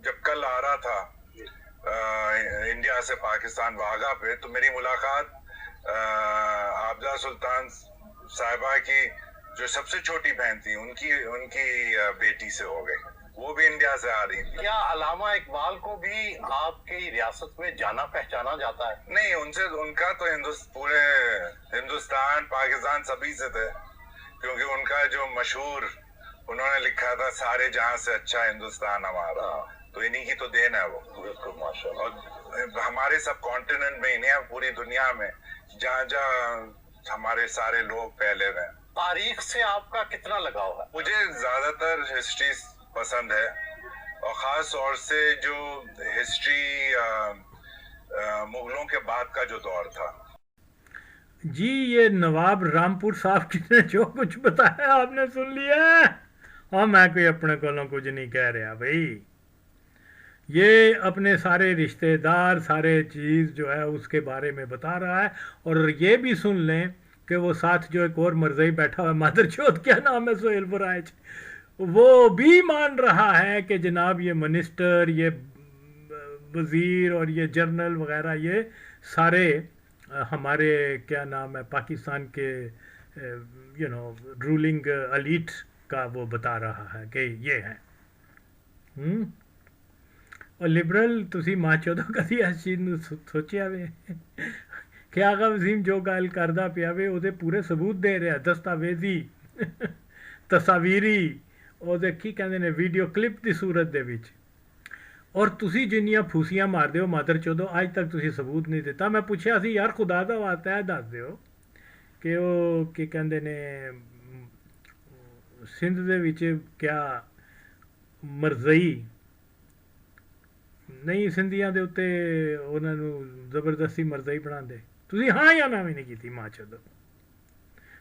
جب کل آ رہا تھا انڈیا سے پاکستان واگا پہ، تو میری ملاقات عابدہ سلطان صاحبہ کی جو سب سے چھوٹی بہن تھی ان کی بیٹی سے ہو گئی. وہ بھی انڈیا سے آ رہی تھی. کیا علامہ اقبال کو بھی آپ کی ریاست میں جانا پہچانا جاتا ہے؟ نہیں، ان کا تو پورے ہندوستان پاکستان سبھی سے تھے، کیونکہ ان کا جو مشہور انہوں نے لکھا تھا سارے جہاں سے اچھا ہندوستان ہمارا، تو انہی کی تو دین ہے وہ. بالکل، ماشاء اللہ. اور ہمارے سب کانٹیننٹ میں ہی نہیں، پوری دنیا میں جہاں ہمارے سارے لوگ پہلے ہوئے. تاریخ سے آپ کا کتنا لگاؤ ہے؟ مجھے زیادہ تر ہسٹری پسند ہے، اور خاص طور سے جو ہسٹری مغلوں کے بعد کا جو دور تھا. جی یہ نواب رامپور صاحب کی نے جو کچھ بتایا آپ نے سن لیا ہے، اور میں کوئی اپنے کولوں کچھ نہیں کہہ رہا بھائی. یہ اپنے سارے رشتہ دار سارے چیز جو ہے اس کے بارے میں بتا رہا ہے. اور یہ بھی سن لیں کہ وہ ساتھ جو ایک اور مرزائی بیٹھا ہوا ہے، مادر چوت کیا نام ہے، سہیل برائچ، وہ بھی مان رہا ہے کہ جناب یہ منسٹر، یہ وزیر اور یہ جنرل وغیرہ یہ سارے ہمارے کیا نام ہے پاکستان کے رولنگ الیٹ کا وہ بتا رہا ہے کہ یہ ہیں. اور لبرل تسی ماں چودہ کدی اس چیز نو سوچیا وے کہ آغا وسیم جو گل کردا پیا وے وہ پورے ثبوت دے رہا، دستاویزی تصاویری اور کی کہندے نے ویڈیو کلپ دی صورت دے وچ. اور تسی جنیاں پھوسیاں مار دیو مادر چودو، اج تک تسی ثبوت نہیں دیتا. میں پوچھیا سی یار خدا دا واسطہ ہے دس دیو کہ وہ کی کہندے نے سندھ دے وچ کیا مرزئی نہیں سندھیاں دے اتے انہاں نو زبردستی مرزئی بنا دے. ਤੁਸੀਂ ਹਾਂ ਜਾਂ ਨਾ ਵੀ ਨਹੀਂ ਕੀਤੀ ਮਾਂ ਚੋਦੋ।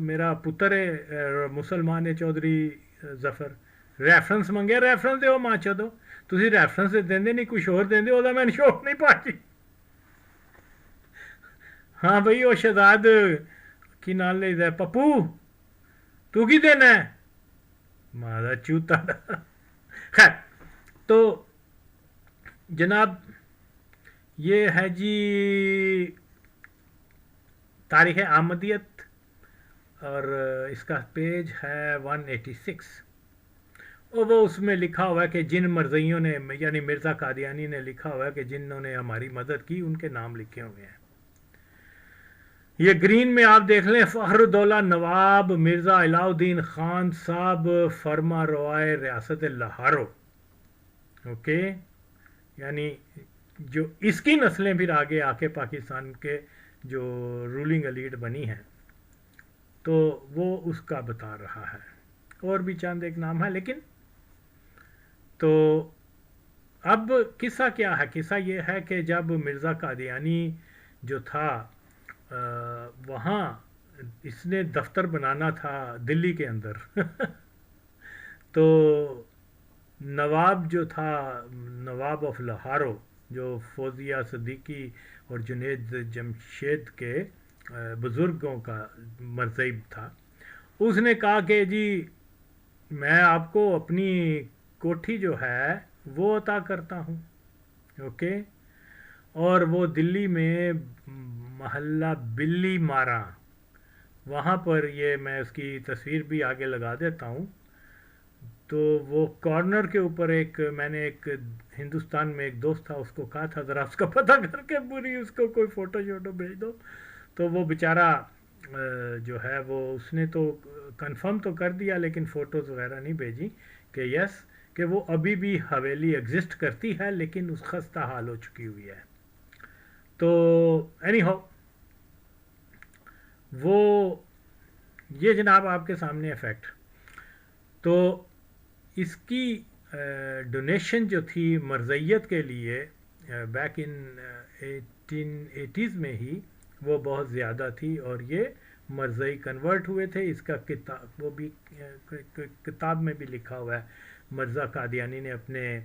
ਮੇਰਾ ਪੁੱਤਰ ਹੈ ਮੁਸਲਮਾਨ ਹੈ ਚੌਧਰੀ ਜ਼ਫਰ, ਰੈਫਰੈਂਸ ਮੰਗਿਆ, ਰੈਫਰੈਂਸ ਦਿਓ ਮਾਂ ਚੋਦੋ। ਤੁਸੀਂ ਰੈਫਰੈਂਸ ਦਿੰਦੇ ਨਹੀਂ, ਕੁਛ ਹੋਰ ਦਿੰਦੇ, ਉਹਦਾ ਮੈਨੂੰ ਸ਼ੌਕ ਨਹੀਂ ਪਾਜੀ। ਹਾਂ ਬਈ ਉਹ ਸ਼ਹਜ਼ਾਦ ਕੀ ਨਾਲ ਲਈਦਾ ਪੱਪੂ, ਤੂੰ ਕੀ ਦੇਣਾ ਹੈ ਮਾਂ ਦਾ ਚੂਤਾ ਦਾ। خیر تو جناب یہ ہے جی تاریخ آمدیت، اور اس کا پیج ہے 186، اور وہ اس میں لکھا ہوا ہے کہ جن مرزائیوں نے، یعنی مرزا قادیانی نے لکھا ہوا ہے کہ جنہوں نے ہماری مدد کی ان کے نام لکھے ہوئے ہیں۔ یہ گرین میں آپ دیکھ لیں، فخر الدولہ نواب مرزا علاء الدین خان صاحب فرما روائے ریاست لاہورو، اوکے، یعنی جو اس کی نسلیں پھر آگے آ کے پاکستان کے جو رولنگ ایلیٹ بنی ہیں، تو وہ اس کا بتا رہا ہے، اور بھی چند ایک نام ہے۔ لیکن تو اب قصہ کیا ہے؟ قصہ یہ ہے کہ جب مرزا قادیانی جو تھا وہاں اس نے دفتر بنانا تھا دلی کے اندر تو نواب جو تھا، نواب آف لاہورو، جو فوزیہ صدیقی اور جنید جمشید کے بزرگوں کا مرزئی تھا، اس نے کہا کہ جی میں آپ کو اپنی کوٹھی جو ہے وہ عطا کرتا ہوں، اوکے، اور وہ دلی میں محلہ بلی مارا، وہاں پر، یہ میں اس کی تصویر بھی آگے لگا دیتا ہوں، تو وہ کارنر کے اوپر ایک، میں نے ایک ہندوستان میں ایک دوست تھا، اس کو کہا تھا ذرا اس کا پتہ کر کے پوری اس کو کوئی فوٹو شوٹو بھیج دو، تو وہ بیچارہ جو ہے وہ اس نے تو کنفرم تو کر دیا لیکن فوٹوز وغیرہ نہیں بھیجی کہ یس کہ وہ ابھی بھی حویلی ایگزسٹ کرتی ہے لیکن اس خستہ حال ہو چکی ہوئی ہے۔ تو اینی ہاؤ وہ یہ جناب آپ کے سامنے افیکٹ، تو اس کی ڈونیشن جو تھی مرزیت کے لیے بیک ان 1880s میں ہی وہ بہت زیادہ تھی، اور یہ مرزئی کنورٹ ہوئے تھے۔ اس کا کتاب، وہ بھی کتاب میں بھی لکھا ہوا ہے، مرزا قادیانی نے اپنے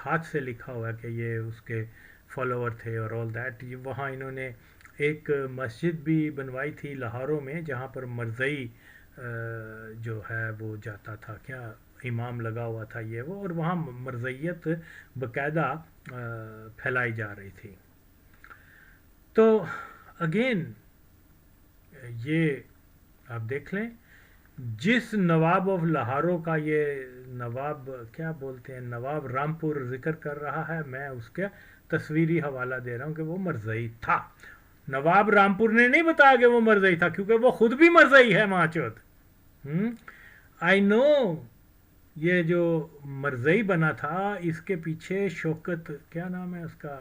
ہاتھ سے لکھا ہوا ہے کہ یہ اس کے فالوور تھے اور آل دیٹ۔ وہاں انہوں نے ایک مسجد بھی بنوائی تھی لاہوروں میں جہاں پر مرزئی جو ہے وہ جاتا تھا، کیا امام لگا ہوا تھا یہ وہ، اور وہاں مرزیت باقاعدہ پھیلائی جا رہی تھی۔ تو اگین یہ آپ دیکھ لیں، جس نواب آف لاہورو کا یہ نواب کیا بولتے ہیں، نواب رامپور ذکر کر رہا ہے، میں اس کا تصویری حوالہ دے رہا ہوں کہ وہ مرزئی تھا۔ نواب رامپور نے نہیں بتایا کہ وہ مرزئی تھا کیونکہ وہ خود بھی مرزئی ہے ماں چوت۔ آئی نو یہ جو مرزئی بنا تھا اس کے پیچھے شوکت، کیا نام ہے اس کا،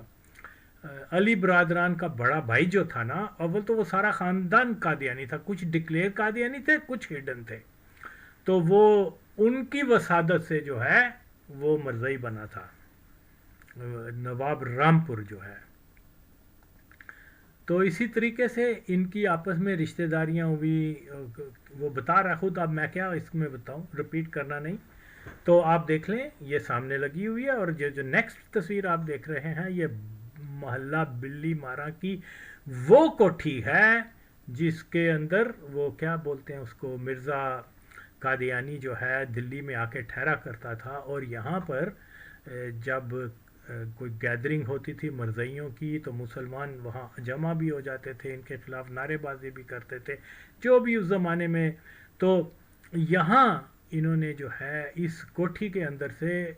علی برادران کا بڑا بھائی جو تھا نا، اول تو وہ سارا خاندان قادیانی تھا، کچھ ڈکلیئر قادیانی تھے کچھ ہڈن تھے، تو وہ ان کی وسادت سے جو ہے وہ مرزئی بنا تھا نواب رامپور جو ہے۔ تو اسی طریقے سے ان کی آپس میں رشتہ داریاں ہوئی، وہ بتا رہا خود، اب میں کیا اس میں بتاؤں، رپیٹ کرنا نہیں۔ تو آپ دیکھ لیں یہ سامنے لگی ہوئی ہے، اور جو نیکسٹ تصویر آپ دیکھ رہے ہیں یہ محلہ بلی مارا کی وہ کوٹھی ہے جس کے اندر وہ کیا بولتے ہیں اس کو، مرزا قادیانی جو ہے دلی میں آ کے ٹھہرا کرتا تھا، اور یہاں پر جب کوئی گیدرنگ ہوتی تھی مرزائیوں کی تو مسلمان وہاں جمع بھی ہو جاتے تھے، ان کے خلاف نعرے بازی بھی کرتے تھے جو بھی اس زمانے میں۔ تو یہاں انہوں نے جو ہے اس کوٹھی کے اندر سے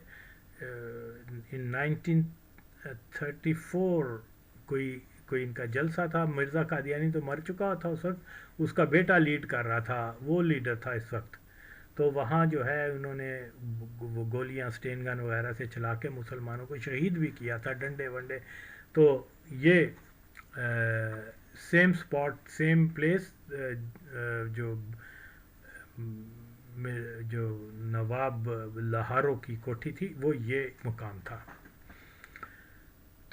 1934 کوئی ان کا جلسہ تھا، مرزا قادیانی تو مر چکا تھا اس وقت، اس کا بیٹا لیڈ کر رہا تھا، وہ لیڈر تھا اس وقت، تو وہاں جو ہے انہوں نے وہ گولیاں اسٹین گن وغیرہ سے چلا کے مسلمانوں کو شہید بھی کیا تھا، ڈنڈے ونڈے۔ تو یہ سیم سپاٹ سیم پلیس جو نواب لاہورو کی کوٹھی تھی وہ یہ مقام تھا۔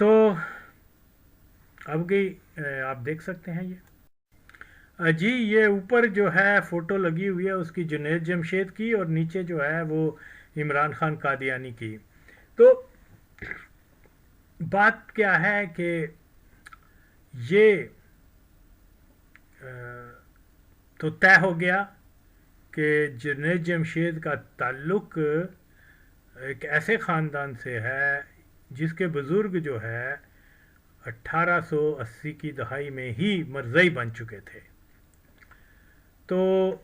تو اب گئی آپ دیکھ سکتے ہیں یہ جی یہ اوپر جو ہے فوٹو لگی ہوئی ہے اس کی جنید جمشید کی اور نیچے جو ہے وہ عمران خان قادیانی کی. تو بات کیا ہے کہ یہ تو طے ہو گیا کہ جنید جمشید کا تعلق ایک ایسے خاندان سے ہے جس کے بزرگ جو ہے 1880 کی دہائی میں ہی مرزائی بن چکے تھے. تو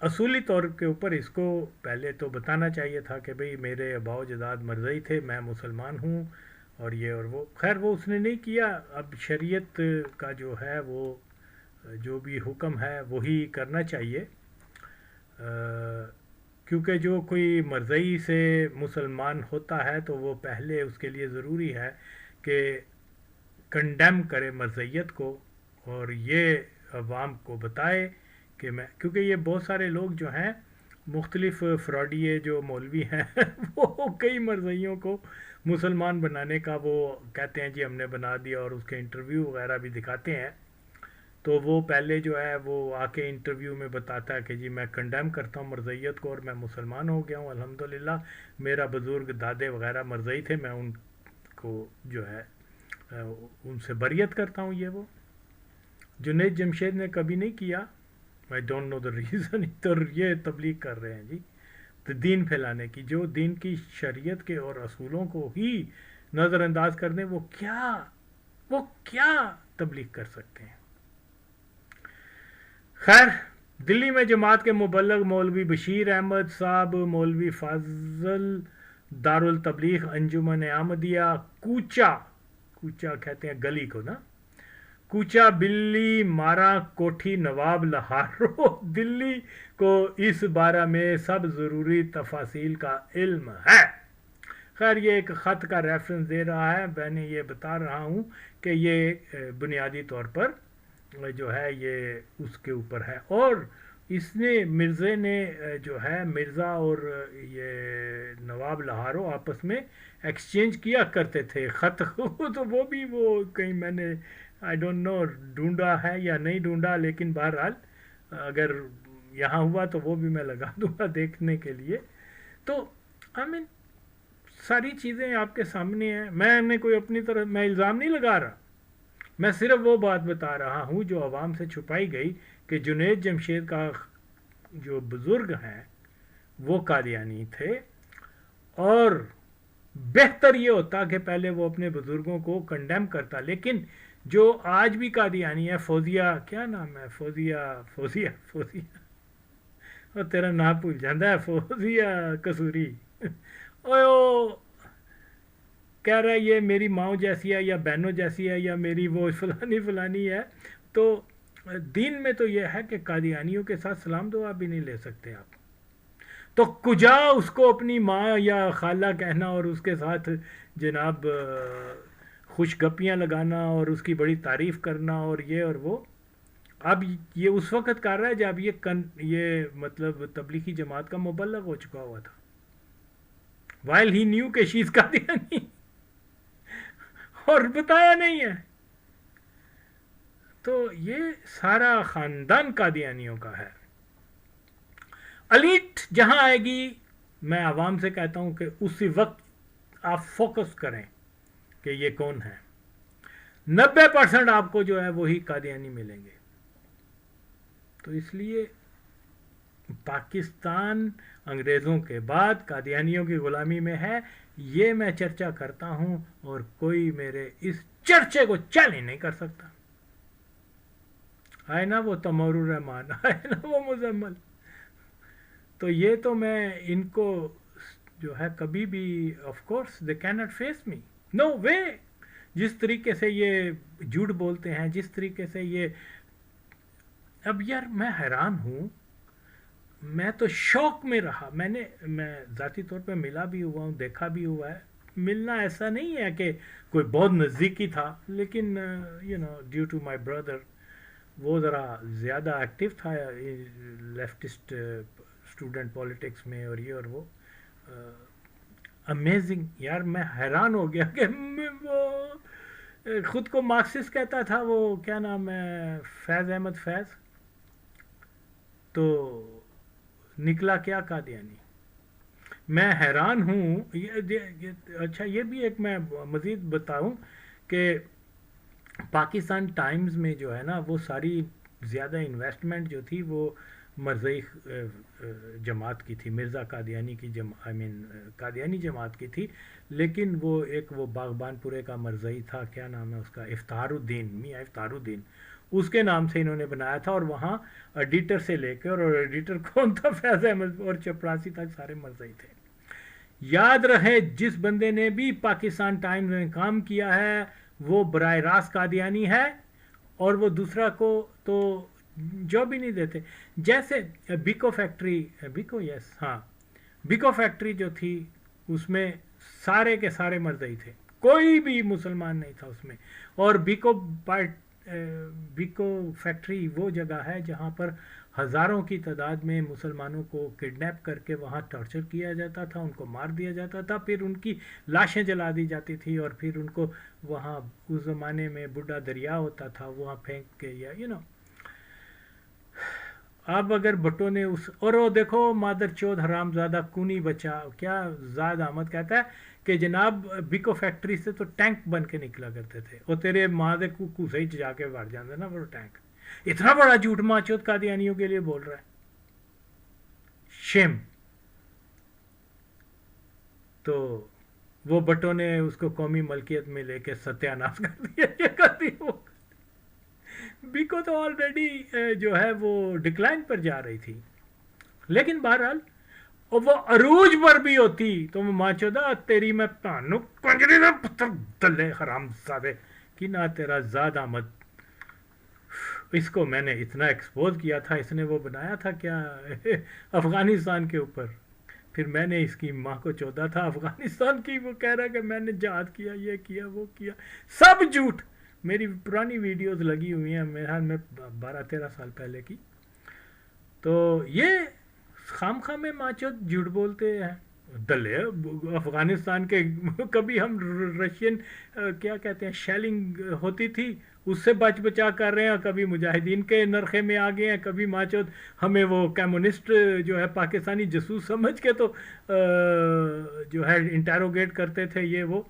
اصولی طور کے اوپر اس کو پہلے تو بتانا چاہیے تھا کہ بھئی میرے آباء و جداد مرزائی تھے, میں مسلمان ہوں اور یہ اور وہ. خیر وہ اس نے نہیں کیا. اب شریعت کا جو ہے وہ جو بھی حکم ہے وہی کرنا چاہیے, کیونکہ جو کوئی مرزائی سے مسلمان ہوتا ہے تو وہ پہلے اس کے لیے ضروری ہے کہ کنڈیم کرے مرزائیت کو اور یہ عوام کو بتائے کہ میں, کیونکہ یہ بہت سارے لوگ جو ہیں مختلف فراڈیے جو مولوی ہیں وہ کئی مرزائیوں کو مسلمان بنانے کا وہ کہتے ہیں جی ہم نے بنا دیا, اور اس کے انٹرویو وغیرہ بھی دکھاتے ہیں. تو وہ پہلے جو ہے وہ آ کے انٹرویو میں بتاتا ہے کہ جی میں کنڈیم کرتا ہوں مرزائیت کو اور میں مسلمان ہو گیا ہوں الحمدللہ, میرا بزرگ دادے وغیرہ مرزائی تھے, میں ان کو جو ہے ان سے بریت کرتا ہوں. یہ وہ جنید جمشید نے کبھی نہیں کیا. I don't know the reason. تو یہ تبلیغ کر رہے ہیں جی دین پھیلانے کی, جو دین کی شریعت کے اور اصولوں کو ہی نظر انداز کر دیں, وہ کیا تبلیغ کر سکتے ہیں. خیر دلی میں جماعت کے مبلغ مولوی بشیر احمد صاحب, مولوی فاضل دارالتبلیغ انجمن احمدیہ کوچا کہتے ہیں گلی کو نا, کوچا بلی مارا کوٹھی نواب لہارو دلی کو اس بارے میں سب ضروری تفاصیل کا علم ہے. خیر یہ ایک خط کا ریفرنس دے رہا ہے, میں نے یہ بتا رہا ہوں کہ یہ بنیادی طور پر جو ہے یہ اس کے اوپر ہے. اور اس نے مرزے نے جو ہے مرزا اور یہ نواب لہارو آپس میں ایکسچینج کیا کرتے تھے خط تو وہ بھی وہ کہیں میں نے آئی ڈونٹ نو ڈھونڈا ہے یا نہیں ڈھونڈا, لیکن بہرحال اگر یہاں ہوا تو وہ بھی میں لگا دوں گا دیکھنے کے لیے. تو ساری چیزیں آپ کے سامنے ہیں. میں نے کوئی اپنی طرف میں الزام نہیں لگا رہا, میں صرف وہ بات بتا رہا ہوں جو عوام سے چھپائی گئی کہ جنید جمشید کا جو بزرگ ہیں وہ قادیانی تھے, اور بہتر یہ ہوتا کہ پہلے وہ اپنے بزرگوں کو کنڈیم کرتا. لیکن جو آج بھی قادیانی ہے, فوزیہ کیا نام ہے, فوزیہ اور تیرا نام بھول جاتا ہے, فوزیہ قصوری, کہہ رہا ہے یہ میری ماؤں جیسی ہے یا بہنوں جیسی ہے یا میری وہ فلانی ہے. تو دین میں تو یہ ہے کہ قادیانیوں کے ساتھ سلام دعا بھی نہیں لے سکتے آپ. تو کجا اس کو اپنی ماں یا خالہ کہنا اور اس کے ساتھ جناب خوش گپیاں لگانا اور اس کی بڑی تعریف کرنا اور یہ اور وہ. اب یہ اس وقت کر رہا ہے جب یہ مطلب تبلیغی جماعت کا مبلغ ہو چکا ہوا تھا, while he knew کہ شی از قادیانی, اور بتایا نہیں ہے. تو یہ سارا خاندان قادیانیوں کا ہے. الیٹ جہاں آئے گی, میں عوام سے کہتا ہوں کہ اسی وقت آپ فوکس کریں کہ یہ کون ہے. 90% آپ کو جو ہے وہی قادیانی ملیں گے. تو اس لیے پاکستان انگریزوں کے بعد قادیانیوں کی غلامی میں ہے, یہ میں چرچا کرتا ہوں اور کوئی میرے اس چرچے کو چیلنج نہیں کر سکتا. آئے نا وہ تیمور الرحمان, آئے نا وہ مزمل. تو یہ تو میں ان کو جو ہے کبھی بھی of course they can not face me, no way. جس طریقے سے یہ جھوٹ بولتے ہیں, جس طریقے سے یہ, اب یار میں حیران ہوں, میں تو شوق میں رہا. میں ذاتی طور پہ ملا بھی ہوا ہوں, دیکھا بھی ہوا ہے. ملنا ایسا نہیں ہے کہ کوئی بہت نزدیکی تھا, لیکن ڈیو ٹو مائی بردر وہ ذرا زیادہ ایکٹیو تھا لیفٹسٹ اسٹوڈنٹ پالیٹکس میں اور یہ اور وہ. امیزنگ یار، میں حیران ہو گیا کہ وہ خود کو مارکسسٹ کہتا تھا، وہ کیا نام ہے، فیض احمد فیض، تو نکلا کیا قادیانی. میں حیران ہوں. اچھا یہ بھی ایک میں مزید بتاؤں کہ پاکستان ٹائمز میں جو ہے نا وہ ساری زیادہ انویسٹمنٹ جو تھی وہ مرزئی جماعت کی تھی، مرزا قادیانی کی قادیانی جماعت کی تھی، لیکن وہ ایک وہ باغبان پورے کا مرزئی تھا، کیا نام ہے اس کا، افطار الدین، میاں افطار الدین، اس کے نام سے انہوں نے بنایا تھا. اور وہاں ایڈیٹر سے لے کر، اور ایڈیٹر کون تھا، فیض احمد، اور چپراسی تک سارے مرزئی تھے. یاد رہے جس بندے نے بھی پاکستان ٹائمز میں کام کیا ہے وہ براہ راست قادیانی ہے، اور وہ دوسرا کو تو جاب ہی نہیں دیتے. جیسے بیکو فیکٹری، بیکو، یس ہاں، بیکو فیکٹری جو تھی اس میں سارے کے سارے مرزئی تھے، کوئی بھی مسلمان نہیں تھا اس میں. اور بیکو فیکٹری وہ جگہ ہے جہاں پر ہزاروں کی تعداد میں مسلمانوں کو کڈنیپ کر کے وہاں ٹارچر کیا جاتا تھا، ان کو مار دیا جاتا تھا، پھر ان کی لاشیں جلا دی جاتی تھی، اور پھر ان کو وہاں اس زمانے میں بڈھا دریا ہوتا تھا وہاں پھینک کے، یا اب اگر بھٹو نے اس، اور وہ دیکھو مادر چود حرام زادہ کونی بچا، کیا زاد احمد کہتا ہے کہ جناب بیکو فیکٹری سے تو ٹینک بن کے نکلا کرتے تھے، اور تیرے ماں دے کوسے ہی جا کے بڑھ جاندے نا وہ ٹینک. اتنا بڑا جھوٹ ماں چود قادیانیوں کے لیے بول رہا ہے. شیم. تو وہ بھٹو نے اس کو قومی ملکیت میں لے کے ستیہ ناش کر دیا. یہ کر دی وہ بیکو تو آلریڈی جو ہے وہ ڈکلائن پر جا رہی تھی، لیکن بہرحال وہ عروج پر بھی ہوتی تو ماں چودہ تیری میں پانو کنجری نہ پتھر دلے حرام زادے کی نہ تیرا زاد احمد. اس کو میں نے اتنا ایکسپوز کیا تھا، اس نے وہ بنایا تھا کیا افغانستان کے اوپر، پھر میں نے اس کی ماں کو چودہ تھا افغانستان کی، وہ کہہ رہا کہ میں نے جہاد کیا، یہ کیا، وہ کیا، سب جھوٹ. میری پرانی ویڈیوز لگی ہوئی ہیں میرے حال میں 12-13 سال پہلے کی. تو یہ خام خواہ میں ماچود جھوٹ بولتے ہیں دلے افغانستان کے. کبھی ہم رشین کیا کہتے ہیں شیلنگ ہوتی تھی اس سے بچا کر رہے ہیں، کبھی مجاہدین کے نرخے میں آ گئے ہیں، کبھی ماچود ہمیں وہ کمیونسٹ جو ہے پاکستانی جاسوس سمجھ کے تو جو ہے انٹیروگیٹ کرتے تھے، یہ وہ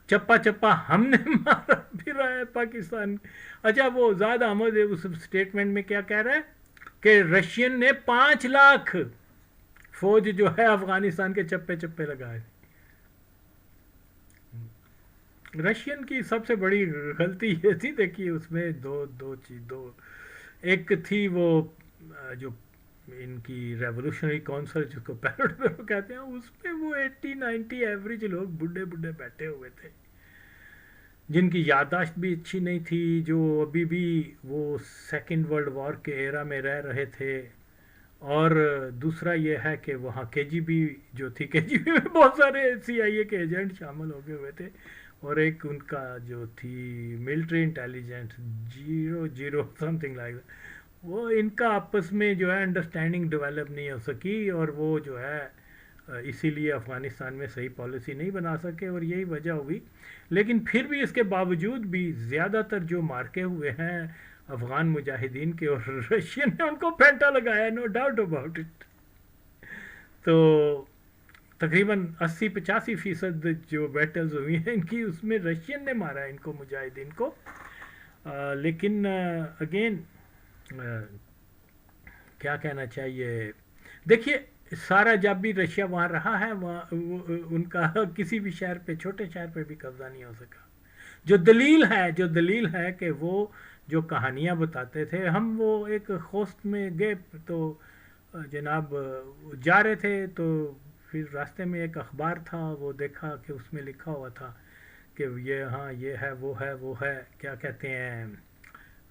چپا چپا ہم نے مارا پھرا ہے پاکستان. اچھا وہ زاد احمد اس سٹیٹمنٹ میں کیا کہہ رہا ہے کہ رشین نے 5 لاکھ فوج جو ہے افغانستان کے چپے چپے لگائے. رشین کی سب سے بڑی غلطی یہ تھی، دیکھیے اس میں دو چیز، ایک تھی وہ جو ان کی ریولوشنری کونسل جس کو پیرٹ بیورو کہتے ہیں، اس میں وہ 80-90 ایوریج لوگ بڈھے بیٹھے ہوئے تھے جن کی یادداشت بھی اچھی نہیں تھی، جو ابھی بھی وہ سیکنڈ ورلڈ وار کے ایرا میں رہ رہے تھے. اور دوسرا یہ ہے کہ وہاں کے جی بی جو تھی، کے جی بی میں بہت سارے سی آئی اے کے ایجنٹ شامل ہو گئے ہوئے تھے، اور ایک ان کا جو تھی military intelligence 00 some thing like, وہ ان کا آپس میں جو ہے انڈرسٹینڈنگ ڈیولپ نہیں ہو سکی، اور وہ جو ہے اسی لیے افغانستان میں صحیح پالیسی نہیں بنا سکے، اور یہی وجہ ہوئی. لیکن پھر بھی اس کے باوجود بھی زیادہ تر جو مارکے ہوئے ہیں افغان مجاہدین کے، اور رشین نے ان کو پینٹا لگایا، نو ڈاؤٹ اباؤٹ اٹ. تو تقریباً 80-85% جو بیٹلز ہوئی ہیں ان کی، اس میں رشین نے مارا ہے ان کو، مجاہدین کو. لیکن اگین کیا کہنا چاہیے، دیکھیے سارا جب بھی رشیا وہاں رہا ہے، وہاں ان کا کسی بھی شہر پہ، چھوٹے شہر پہ بھی قبضہ نہیں ہو سکا. جو دلیل ہے کہ وہ جو کہانیاں بتاتے تھے، ہم وہ ایک خوست میں گئے تو جناب جا رہے تھے، تو پھر راستے میں ایک اخبار تھا، وہ دیکھا کہ اس میں لکھا ہوا تھا کہ یہ ہاں یہ ہے وہ ہے کیا کہتے ہیں،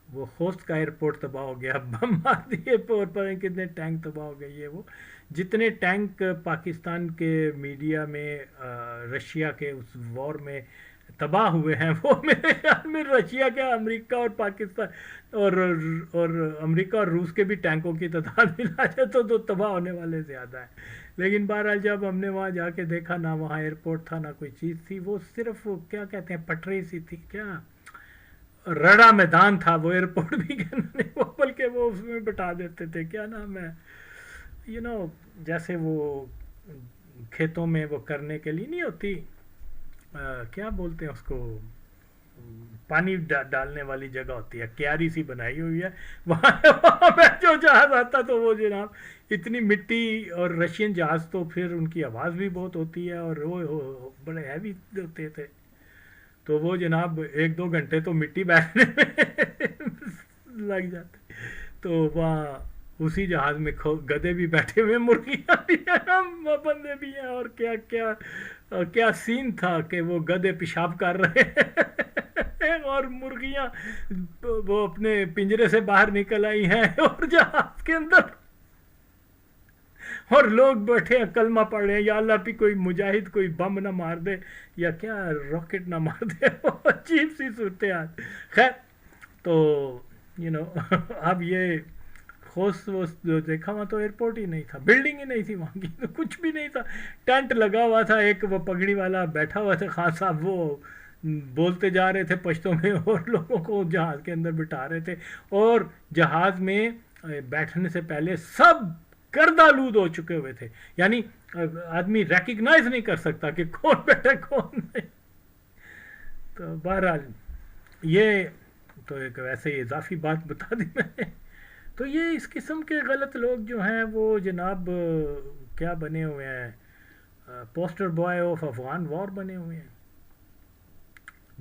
وہ خوست کا ایئرپورٹ تباہ ہو گیا، بم مار دیے، پر کتنے ٹینک تباہ ہو گئے، یہ وہ جتنے ٹینک پاکستان کے میڈیا میں رشیا کے اس وار میں تباہ ہوئے ہیں وہ میرے خیال میں رشیا کے، امریکہ اور پاکستان اور امریکہ اور روس کے بھی ٹینکوں کی تعداد ملا جائے تو تباہ ہونے والے زیادہ ہیں. لیکن بہرحال جب ہم نے وہاں جا کے دیکھا، نہ وہاں ایئرپورٹ تھا نہ کوئی چیز تھی، وہ صرف کیا کہتے ہیں پٹری سی تھی، کیا رڑا میدان تھا وہ ایئرپورٹ بھی کہنا نہیں، وہ بلکہ وہ اس میں بٹھا دیتے تھے، کیا نام ہے، جیسے وہ کھیتوں میں وہ کرنے کے لیے نہیں ہوتی، کیا بولتے ہیں اس کو، پانی ڈالنے والی جگہ ہوتی ہے، کیاری سی بنائی ہوئی ہے، وہاں پہ جو جہاز آتا تو وہ جناب اتنی مٹی، اور رشین جہاز تو پھر ان کی آواز بھی بہت ہوتی ہے اور وہ بڑے ہیوی ہوتے تھے، تو وہ جناب 1-2 گھنٹے تو مٹی بیٹھنے میں لگ جاتے. تو وہاں اسی جہاز میں گدے بھی بیٹھے ہوئے، مرغیاں بھی ہیں، بندے بھی ہیں، اور کیا کیا کیا سین تھا کہ وہ گدے پیشاب کر رہے ہیں اور مرغیاں وہ اپنے پنجرے سے باہر نکل آئی ہیں اور جہاز کے اندر، اور لوگ بیٹھے ہیں کلمہ پڑھ رہے ہیں، یا اللہ بھی کوئی مجاہد کوئی بم نہ مار دے یا کیا راکٹ نہ مار دے. عجیب سی صورتحال. خیر تو اب یہ خوش وہ جو دیکھا وہاں تو ایئرپورٹ ہی نہیں تھا، بلڈنگ ہی نہیں تھی وہاں کی، کچھ بھی نہیں تھا، ٹینٹ لگا ہوا تھا، ایک وہ پگڑی والا بیٹھا ہوا تھا خان صاحب، وہ بولتے جا رہے تھے پشتوں میں اور لوگوں کو جہاز کے اندر بٹھا رہے تھے، اور جہاز میں بیٹھنے سے پہلے سب گردآلود ہو چکے ہوئے تھے، یعنی آدمی ریکگنائز نہیں کر سکتا کہ کون بیٹھا کون نہیں. تو بہرحال یہ تو ایک ویسے ہی اضافی بات بتا دی میں نے. تو یہ اس قسم کے غلط لوگ جو ہیں وہ جناب کیا بنے ہوئے ہیں، پوسٹر بوائے آف افغان وار بنے ہوئے ہیں.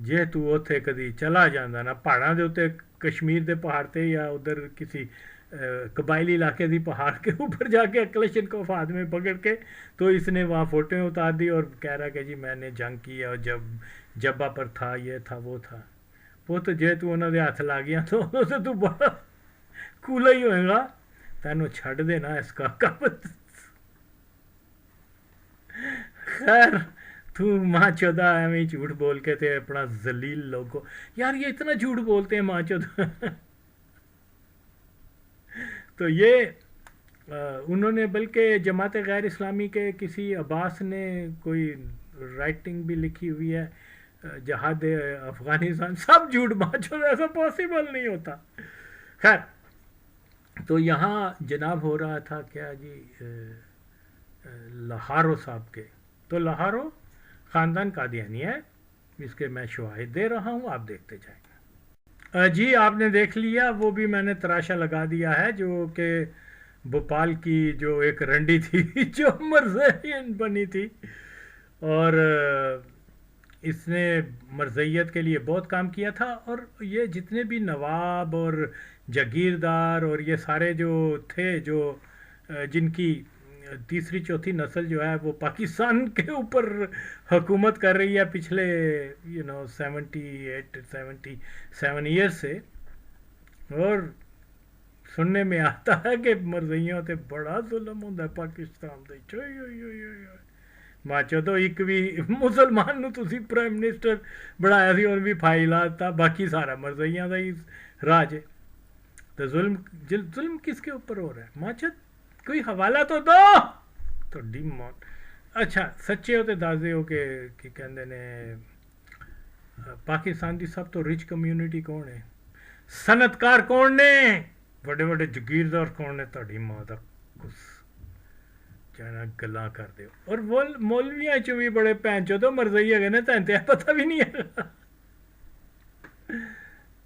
جے تو اتھے کدی چلا جانا نا پہاڑاں دے اتنے، کشمیر دے پہاڑ تے یا ادھر کسی قبائلی علاقے دی پہاڑ کے اوپر جا کے کلشن کو ہاتھ میں پکڑ کے، تو اس نے وہاں فوٹویں اتار دی اور کہہ رہا کہ جی میں نے جنگ کی اور جب جبا پر تھا، یہ تھا وہ تھا. وہ تو جے تو انہوں نے ہاتھ لا گیا تو اسے تو بڑا کولا ہی ہوئے گا، تینوں چھڑ دینا اس کا کابت. خیر تو ماں چودہ ایویں جھوٹ بول کے تھے اپنا ذلیل لوگوں، یار یہ اتنا جھوٹ بولتے ہیں ماں چودہ. تو یہ انہوں نے بلکہ جماعت غیر اسلامی کے کسی عباس نے کوئی رائٹنگ بھی لکھی ہوئی ہے، جہاد افغانستان، سب جھوٹ ماں چودہ، ایسا پاسبل نہیں ہوتا. خیر تو یہاں جناب ہو رہا تھا کیا جی، لہارو صاحب کے، تو لہارو خاندان قادیانی ہے، اس کے میں شواہد دے رہا ہوں، آپ دیکھتے جائیں. جی آپ نے دیکھ لیا، وہ بھی میں نے تراشا لگا دیا ہے، جو کہ بھوپال کی جو ایک رنڈی تھی جو مرزین بنی تھی، اور اس نے مرزیت کے لیے بہت کام کیا تھا. اور یہ جتنے بھی نواب اور جاگیردار اور یہ سارے جو تھے، جو جن کی تیسری چوتھی نسل جو ہے وہ پاکستان کے اوپر حکومت کر رہی ہے پچھلے 77 ایئر سے، اور سننے میں آتا ہے کہ مرزیوں تے بڑا ظلم ہوتا ہے پاکستان دے. ماں چودو ایک بھی مسلمان نو تسی پرائم منسٹر بڑھایا سی اور بھی فائلہ تھا، باقی سارا مرزیاں دا ہی راج ہے. تو ظلم کس کے اوپر ہو رہا ہے؟ ماں چود کوئی حوالہ تو دو تو ڈیم موت. اچھا سچے ہوتے دسدے ہو کہ کہندے نے پاکستان دی سب تو رچ کمیونٹی کون ہے، صنعتکار کون نے، بڑے بڑے جگیردار کون نے، تہاڈی ماں دا کس جانا گلاں کر دیو. اور مولویاں چ بھی بڑے بھین چودو مرزئی ہے نے، تین تے پتہ بھی نہیں ہے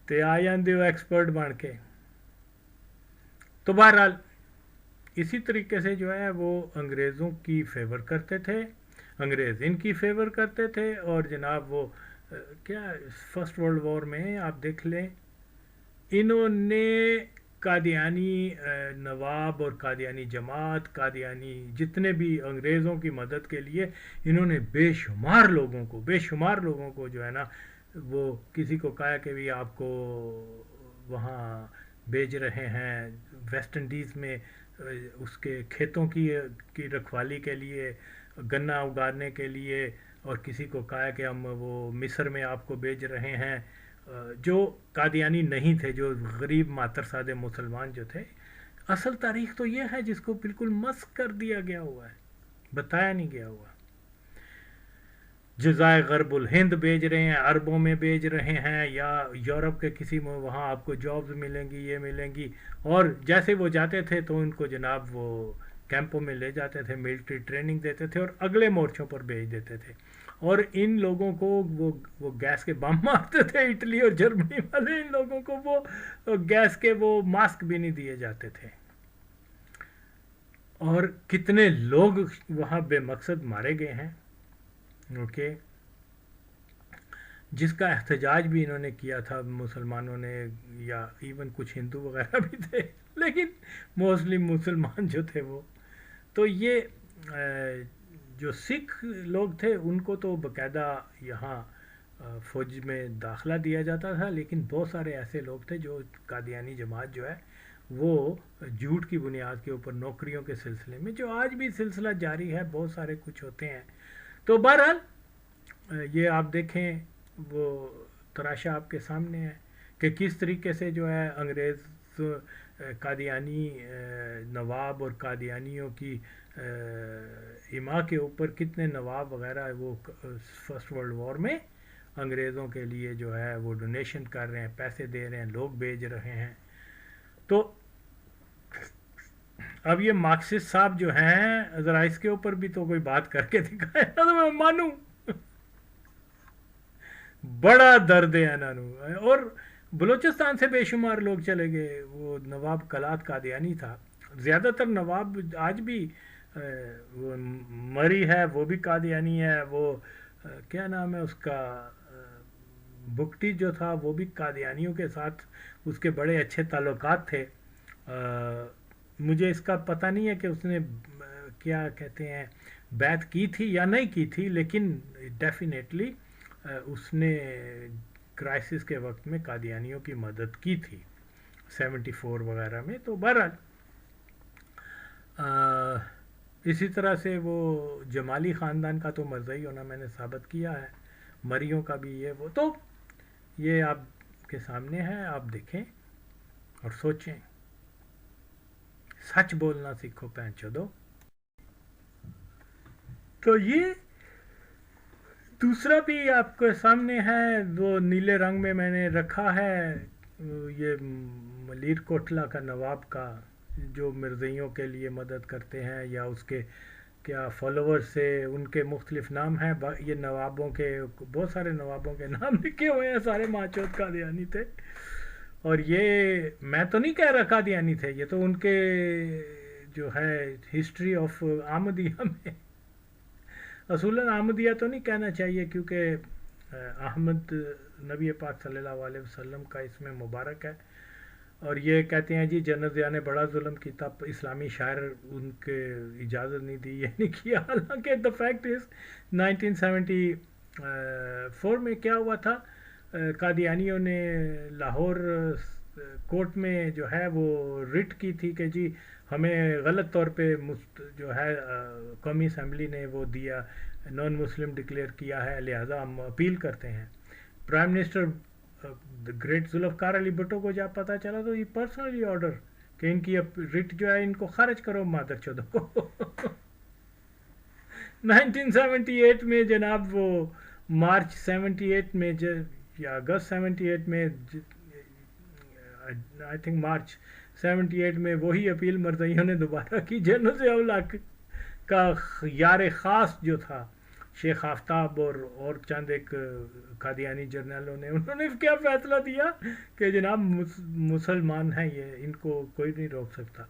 تے آ جاندے ہو ایکسپرٹ بن کے. تو بہرحال اسی طریقے سے جو ہے وہ انگریزوں کی فیور کرتے تھے، انگریز ان کی فیور کرتے تھے. اور جناب وہ کیا فرسٹ ورلڈ وار میں آپ دیکھ لیں، انہوں نے قادیانی نواب اور قادیانی جماعت، قادیانی جتنے بھی انگریزوں کی مدد کے لیے انہوں نے بے شمار لوگوں کو جو ہے نا، وہ کسی کو کہا کہ بھی آپ کو وہاں بھیج رہے ہیں ویسٹ انڈیز میں اس کے کھیتوں کی رکھوالی کے لیے، گنا اگانے کے لیے، اور کسی کو کہا ہے کہ ہم وہ مصر میں آپ کو بھیج رہے ہیں، جو قادیانی نہیں تھے، جو غریب ماتر سادے مسلمان جو تھے. اصل تاریخ تو یہ ہے جس کو بالکل مسخ کر دیا گیا ہوا ہے، بتایا نہیں گیا ہوا. جزائر غرب الہند بھیج رہے ہیں، عربوں میں بھیج رہے ہیں، یا یورپ کے کسی میں وہاں آپ کو جابز ملیں گی، یہ ملیں گی. اور جیسے وہ جاتے تھے تو ان کو جناب وہ کیمپوں میں لے جاتے تھے، ملٹری ٹریننگ دیتے تھے اور اگلے مورچوں پر بھیج دیتے تھے. اور ان لوگوں کو وہ گیس کے بم مارتے تھے، اٹلی اور جرمنی والے. ان لوگوں کو وہ گیس کے وہ ماسک بھی نہیں دیے جاتے تھے. اور کتنے لوگ وہاں بے مقصد مارے گئے ہیں. اوکے، جس کا احتجاج بھی انہوں نے کیا تھا مسلمانوں نے، یا ایون کچھ ہندو وغیرہ بھی تھے، لیکن موسٹلی مسلمان جو تھے وہ. تو یہ جو سکھ لوگ تھے ان کو تو باقاعدہ یہاں فوج میں داخلہ دیا جاتا تھا، لیکن بہت سارے ایسے لوگ تھے جو قادیانی جماعت جو ہے وہ جھوٹ کی بنیاد کے اوپر نوکریوں کے سلسلے میں، جو آج بھی سلسلہ جاری ہے، بہت سارے کچھ ہوتے ہیں. تو بہرحال یہ آپ دیکھیں، وہ تراشا آپ کے سامنے ہے کہ کس طریقے سے جو ہے انگریز قادیانی نواب اور قادیانیوں کی اما کے اوپر کتنے نواب وغیرہ وہ فرسٹ ورلڈ وار میں انگریزوں کے لیے جو ہے وہ ڈونیشن کر رہے ہیں، پیسے دے رہے ہیں، لوگ بھیج رہے ہیں. تو اب یہ مارکسسٹ صاحب جو ہیں، ذرا اس کے اوپر بھی تو کوئی بات کر کے دکھائے تو میں مانوں. بڑا درد ہے انہوں. اور بلوچستان سے بے شمار لوگ چلے گئے. وہ نواب کلات قادیانی تھا. زیادہ تر نواب آج بھی وہ مری ہے وہ بھی قادیانی ہے. وہ کیا نام ہے اس کا، بگٹی جو تھا وہ بھی قادیانیوں کے ساتھ اس کے بڑے اچھے تعلقات تھے. مجھے اس کا پتہ نہیں ہے کہ اس نے کیا کہتے ہیں بیعت کی تھی یا نہیں کی تھی، لیکن ڈیفینیٹلی اس نے کرائسس کے وقت میں قادیانیوں کی مدد کی تھی 74 وغیرہ میں. تو بہرحال اسی طرح سے وہ جمالی خاندان کا تو مرزائی ہونا میں نے ثابت کیا ہے، مریوں کا بھی یہ وہ. تو یہ آپ کے سامنے ہے، آپ دیکھیں اور سوچیں. سچ بولنا سیکھو پہنچو. تو یہ دوسرا بھی آپ کے سامنے ہے، وہ نیلے رنگ میں میں نے رکھا ہے، یہ ملیر کوٹلا کا نواب کا، جو مرزائیوں کے لیے مدد کرتے ہیں یا اس کے کیا فالوور سے، ان کے مختلف نام ہیں. یہ نوابوں کے بہت سارے نوابوں کے نام لکھے ہوئے ہیں، سارے ماچوت قادیانی تھے. اور یہ میں تو نہیں کہہ رہا قادیانی تھے، یہ تو ان کے جو ہے ہسٹری آف احمدیہ میں. اصولاً احمدیہ تو نہیں کہنا چاہیے، کیونکہ احمد نبی پاک صلی اللہ علیہ وسلم کا اس میں مبارک ہے. اور یہ کہتے ہیں جی جنت ضیاء نے بڑا ظلم کیا، اسلامی شاعر ان کے اجازت نہیں دی، یہ نہیں کیا. حالانکہ دا فیکٹ از 1974 میں کیا ہوا تھا، قادیانیوں نے لاہور کورٹ میں جو ہے وہ رٹ کی تھی کہ جی ہمیں غلط طور پہ جو ہے قومی اسمبلی نے وہ دیا، نان مسلم ڈکلیئر کیا ہے، لہٰذا ہم اپیل کرتے ہیں. Prime minister great Zulfiqar Ali Bhutto کو جب پتہ چلا تو یہ پرسنلی آرڈر کہ ان کی رٹ جو ہے ان کو خارج کرو مادر چودوں کو. 1978 میں جناب وہ مارچ 78 میں یا اگست 78 میں، آئی تھنک مارچ 78 میں وہی اپیل مرزائیوں نے دوبارہ کی. جنرل ضیاء الحق کا یار خاص جو تھا شیخ آفتاب اور چند ایک قادیانی جرنیلوں نے، انہوں نے کیا فیصلہ دیا کہ جناب مسلمان ہیں یہ، ان کو کوئی نہیں روک سکتا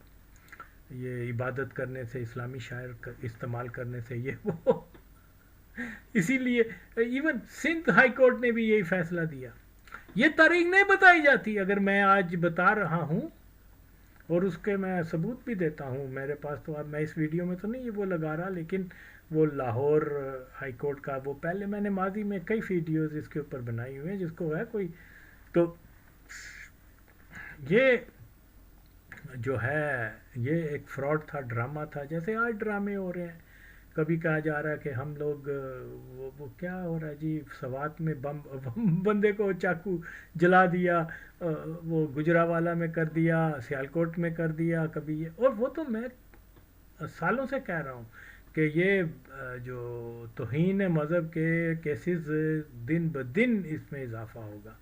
یہ عبادت کرنے سے، اسلامی شاعر استعمال کرنے سے، یہ وہ. اسی لیے ایون سندھ ہائی کورٹ نے بھی یہی فیصلہ دیا. یہ تاریخ نہیں بتائی جاتی، اگر میں آج بتا رہا ہوں اور اس کے میں ثبوت بھی دیتا ہوں میرے پاس. تو اب میں اس ویڈیو میں تو نہیں وہ لگا رہا، لیکن وہ لاہور ہائی کورٹ کا وہ پہلے میں نے ماضی میں کئی ویڈیوز اس کے اوپر بنائی ہوئی ہیں، جس کو ہے کوئی. تو یہ جو ہے یہ ایک فراڈ تھا، ڈرامہ تھا، جیسے آج ڈرامے ہو رہے ہیں کبھی کہا جا رہا ہے کہ ہم لوگ وہ کیا ہو رہا ہے جی، سوات میں بندے کو چاقو جلا دیا، وہ گجرانوالہ میں کر دیا، سیالکوٹ میں کر دیا کبھی یہ، اور وہ تو میں سالوں سے کہہ رہا ہوں کہ یہ جو توہین مذہب کے کیسز دن بدن اس میں اضافہ ہوگا،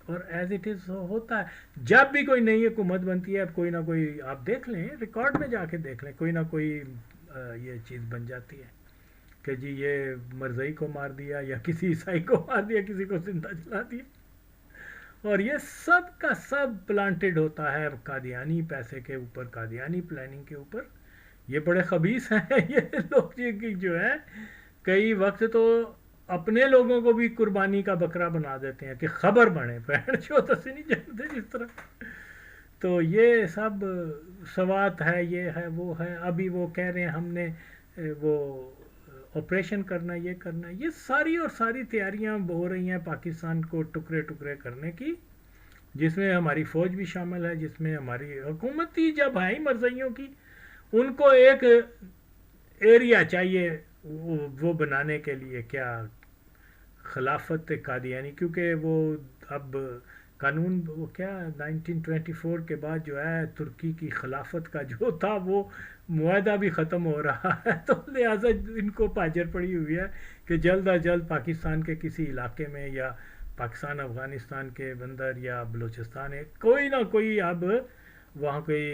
اور ایز اٹ از ہوتا ہے جب بھی کوئی نئی حکومت بنتی ہے، اب کوئی نہ کوئی آپ دیکھ لیں ریکارڈ میں جا کے دیکھ لیں، کوئی نہ کوئی یہ چیز بن جاتی ہے کہ جی یہ مرزئی کو مار دیا یا کسی عیسائی کو مار دیا، کسی کو زندہ جلا دیا، اور یہ سب کا سب پلانٹڈ ہوتا ہے قادیانی پیسے کے اوپر، قادیانی پلاننگ کے اوپر. یہ بڑے خبیث ہیں یہ لوگ جو ہے کئی وقت تو اپنے لوگوں کو بھی قربانی کا بکرا بنا دیتے ہیں کہ خبر بنے پہن جو تسی نہیں جانتے جس طرح. تو یہ سب سوات ہے، یہ ہے وہ ہے، ابھی وہ کہہ رہے ہیں ہم نے وہ آپریشن کرنا، یہ کرنا، یہ ساری اور ساری تیاریاں ہو رہی ہیں پاکستان کو ٹکڑے ٹکڑے کرنے کی، جس میں ہماری فوج بھی شامل ہے، جس میں ہماری حکومتی جب ہے ہی مرزائیوں کی، ان کو ایک ایریا چاہیے وہ بنانے کے لیے کیا خلافت قادیانی، کیونکہ وہ اب قانون وہ کیا 1924 کے بعد جو ہے ترکی کی خلافت کا جو تھا وہ معاہدہ بھی ختم ہو رہا ہے، تو لہٰذا ان کو پاجر پڑی ہوئی ہے کہ جلد از جلد پاکستان کے کسی علاقے میں یا پاکستان افغانستان کے اندر یا بلوچستان ہے کوئی نہ کوئی اب وہاں کوئی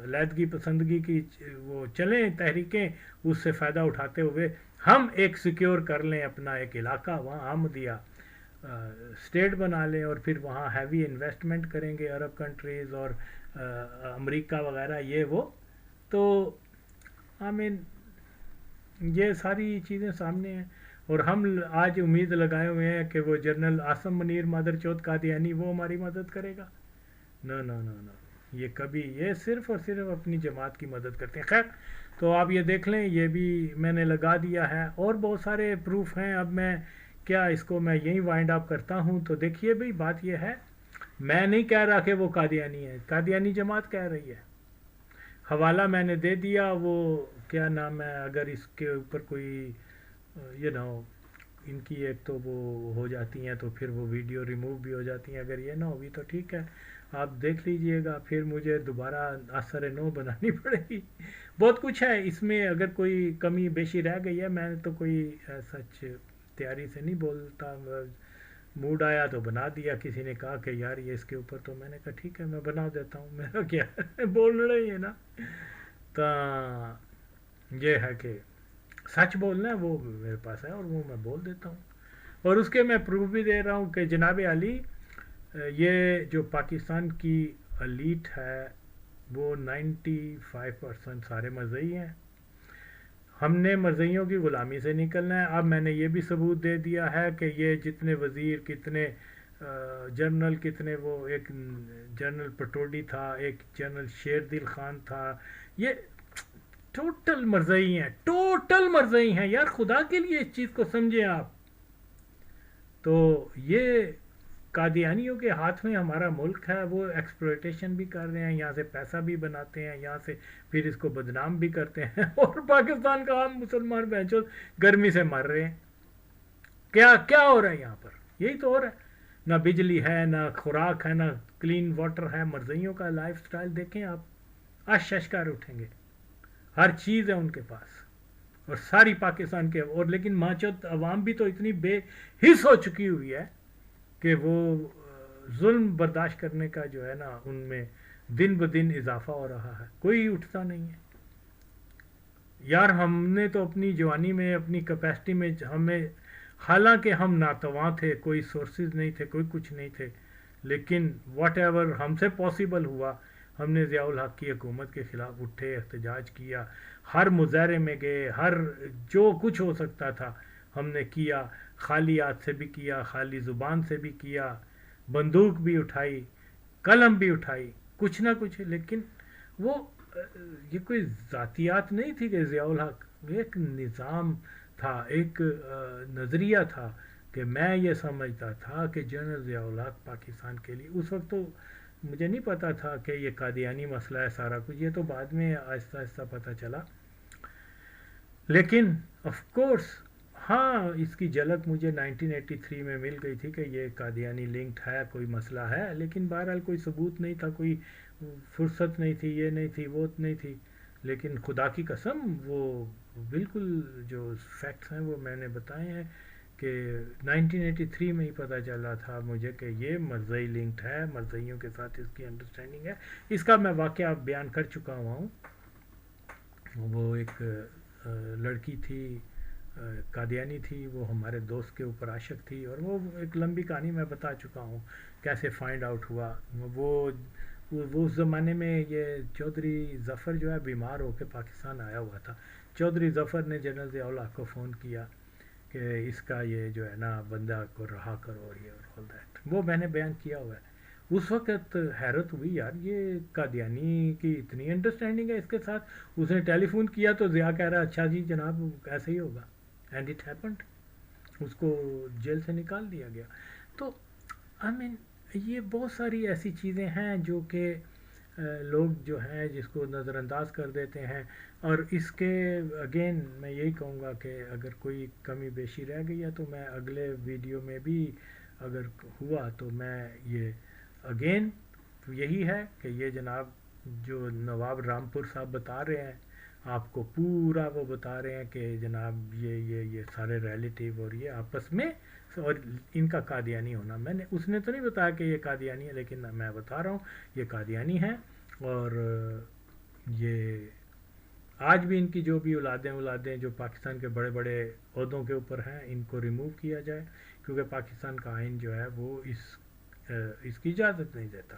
علیحدگی پسندگی کی وہ چلیں تحریکیں، اس سے فائدہ اٹھاتے ہوئے ہم ایک سیکیور کر لیں اپنا ایک علاقہ، وہاں ہم دیا اسٹیٹ بنا لیں، اور پھر وہاں ہیوی انویسٹمنٹ کریں گے عرب کنٹریز اور امریکہ وغیرہ یہ وہ. تو آمین یہ ساری چیزیں سامنے ہیں، اور ہم آج امید لگائے ہوئے ہیں کہ وہ جنرل عاصم منیر مادر چوت قادیانی وہ ہماری مدد کرے گا. نو نو نو نو، یہ کبھی، یہ صرف اور صرف اپنی جماعت کی مدد کرتے ہیں. خیر تو آپ یہ دیکھ لیں، یہ بھی میں نے لگا دیا ہے، اور بہت سارے پروف ہیں. اب میں کیا اس کو میں یہیں وائنڈ اپ کرتا ہوں. تو دیکھیے بھئی بات یہ ہے، میں نہیں کہہ رہا کہ وہ قادیانی ہے، قادیانی جماعت کہہ رہی ہے. حوالہ میں نے دے دیا، وہ کیا نام ہے، اگر اس کے اوپر کوئی ان کی ایک تو وہ ہو جاتی ہیں تو پھر وہ ویڈیو ریموو بھی ہو جاتی ہیں، اگر یہ نہ ہوگی تو ٹھیک ہے آپ دیکھ لیجئے گا، پھر مجھے دوبارہ اثر نو بنانی پڑے گی. بہت کچھ ہے اس میں، اگر کوئی کمی بیشی رہ گئی ہے میں تو کوئی سچ تیاری سے نہیں بولتا، موڈ آیا تو بنا دیا. کسی نے کہا کہ یار یہ اس کے اوپر، تو میں نے کہا ٹھیک ہے میں بنا دیتا ہوں، میرا کیا بولنا ہی ہے نا. تو یہ ہے کہ سچ بولنا ہے وہ میرے پاس ہے اور وہ میں بول دیتا ہوں، اور اس کے میں پروف بھی دے رہا ہوں کہ جناب علی یہ جو پاکستان کی الیٹ ہے وہ 95% سارے مرزئی ہیں. ہم نے مرزئیوں کی غلامی سے نکلنا ہے. اب میں نے یہ بھی ثبوت دے دیا ہے کہ یہ جتنے وزیر، کتنے جنرل، کتنے وہ ایک جنرل پٹوڈی تھا، ایک جنرل شیر دل خان تھا، یہ ٹوٹل مرزئی ہیں، ٹوٹل مرزئی ہیں یار، خدا کے لیے اس چیز کو سمجھیں آپ. تو یہ قادیانیوں کے ہاتھ میں ہمارا ملک ہے، وہ ایکسپلوٹیشن بھی کر رہے ہیں، یہاں سے پیسہ بھی بناتے ہیں، یہاں سے پھر اس کو بدنام بھی کرتے ہیں، اور پاکستان کا عام مسلمان بہنچود گرمی سے مر رہے ہیں. کیا کیا ہو رہا ہے یہاں پر؟ یہی تو ہو رہا ہے. نہ بجلی ہے، نہ خوراک ہے، نہ کلین واٹر ہے. مرزئیوں کا لائف سٹائل دیکھیں آپ، اشش کر اٹھیں گے. ہر چیز ہے ان کے پاس، اور ساری پاکستان کے، اور لیکن ماچوت عوام بھی تو اتنی بے حس ہو چکی ہوئی ہے کہ وہ ظلم برداشت کرنے کا جو ہے نا ان میں دن بدن اضافہ ہو رہا ہے. کوئی اٹھتا نہیں ہے یار. ہم نے تو اپنی جوانی میں، اپنی کیپیسٹی میں، ہمیں حالانکہ ہم ناتواں تھے، کوئی سورسز نہیں تھے، کوئی کچھ نہیں تھے، لیکن واٹ ایور ہم سے پاسبل ہوا ہم نے ضیاء الحق کی حکومت کے خلاف اٹھے، احتجاج کیا، ہر مظاہرے میں گئے، ہر جو کچھ ہو سکتا تھا ہم نے کیا. خالی ہاتھ سے بھی کیا، خالی زبان سے بھی کیا، بندوق بھی اٹھائی، قلم بھی اٹھائی، کچھ نہ کچھ. لیکن وہ یہ کوئی ذاتیات نہیں تھی کہ ضیاء الحق، ایک نظام تھا، ایک نظریہ تھا کہ میں یہ سمجھتا تھا کہ جنرل ضیاء الحق پاکستان کے لیے، اس وقت تو مجھے نہیں پتا تھا کہ یہ قادیانی مسئلہ ہے سارا کچھ، یہ تو بعد میں آہستہ آہستہ پتہ چلا. لیکن آف کورس ہاں اس کی جھلک مجھے 1983 میں مل گئی تھی کہ یہ قادیانی لنکڈ ہے، کوئی مسئلہ ہے، لیکن بہرحال کوئی ثبوت نہیں تھا، کوئی فرصت نہیں تھی، یہ نہیں تھی، وہ نہیں تھی. لیکن خدا کی قسم وہ بالکل جو فیکٹس ہیں وہ میں نے بتائے ہیں کہ 1983 میں ہی پتہ چلا تھا مجھے کہ یہ مرزئی لنکڈ ہے، مرزئیوں کے ساتھ اس کی انڈرسٹینڈنگ ہے. اس کا میں واقعہ بیان کر چکا ہوا ہوں. وہ ایک لڑکی تھی، قادیانی تھی، وہ ہمارے دوست کے اوپر عاشق تھی، اور وہ ایک لمبی کہانی میں بتا چکا ہوں کیسے فائنڈ آؤٹ ہوا. وہ اس زمانے میں یہ چودھری ظفر جو ہے بیمار ہو کے پاکستان آیا ہوا تھا. چودھری ظفر نے جنرل ضیاء الحق کو فون کیا کہ اس کا یہ جو ہے نا بندہ کو رہا کرو اور یہ اور all that. وہ میں نے بیان کیا ہوا ہے. اس وقت حیرت ہوئی یار یہ قادیانی کی اتنی انڈرسٹینڈنگ ہے اس کے ساتھ. اس نے ٹیلی فون کیا تو ضیاء کہہ رہا اچھا جی جناب ایسے ہی ہوگا، اینڈ اٹ ہیپنڈ. اس کو جیل سے نکال دیا گیا. تو آئی مین یہ بہت ساری ایسی چیزیں ہیں جو کہ لوگ جو ہیں جس کو نظر انداز کر دیتے ہیں. اور اس کے اگین میں یہی کہوں گا کہ اگر کوئی کمی بیشی رہ گئی ہے تو میں اگلے ویڈیو میں بھی اگر ہوا تو میں یہ اگین یہی ہے کہ یہ جناب جو نواب رامپور صاحب بتا رہے ہیں آپ کو پورا وہ بتا رہے ہیں کہ جناب یہ سارے ریلیٹیو اور یہ آپس میں اور ان کا قادیانی ہونا. اس نے تو نہیں بتایا کہ یہ قادیانی ہے، لیکن میں بتا رہا ہوں یہ قادیانی ہے. اور یہ آج بھی ان کی جو بھی اولادیں جو پاکستان کے بڑے بڑے عہدوں کے اوپر ہیں ان کو ریموو کیا جائے، کیونکہ پاکستان کا آئین جو ہے وہ اس کی اجازت نہیں دیتا.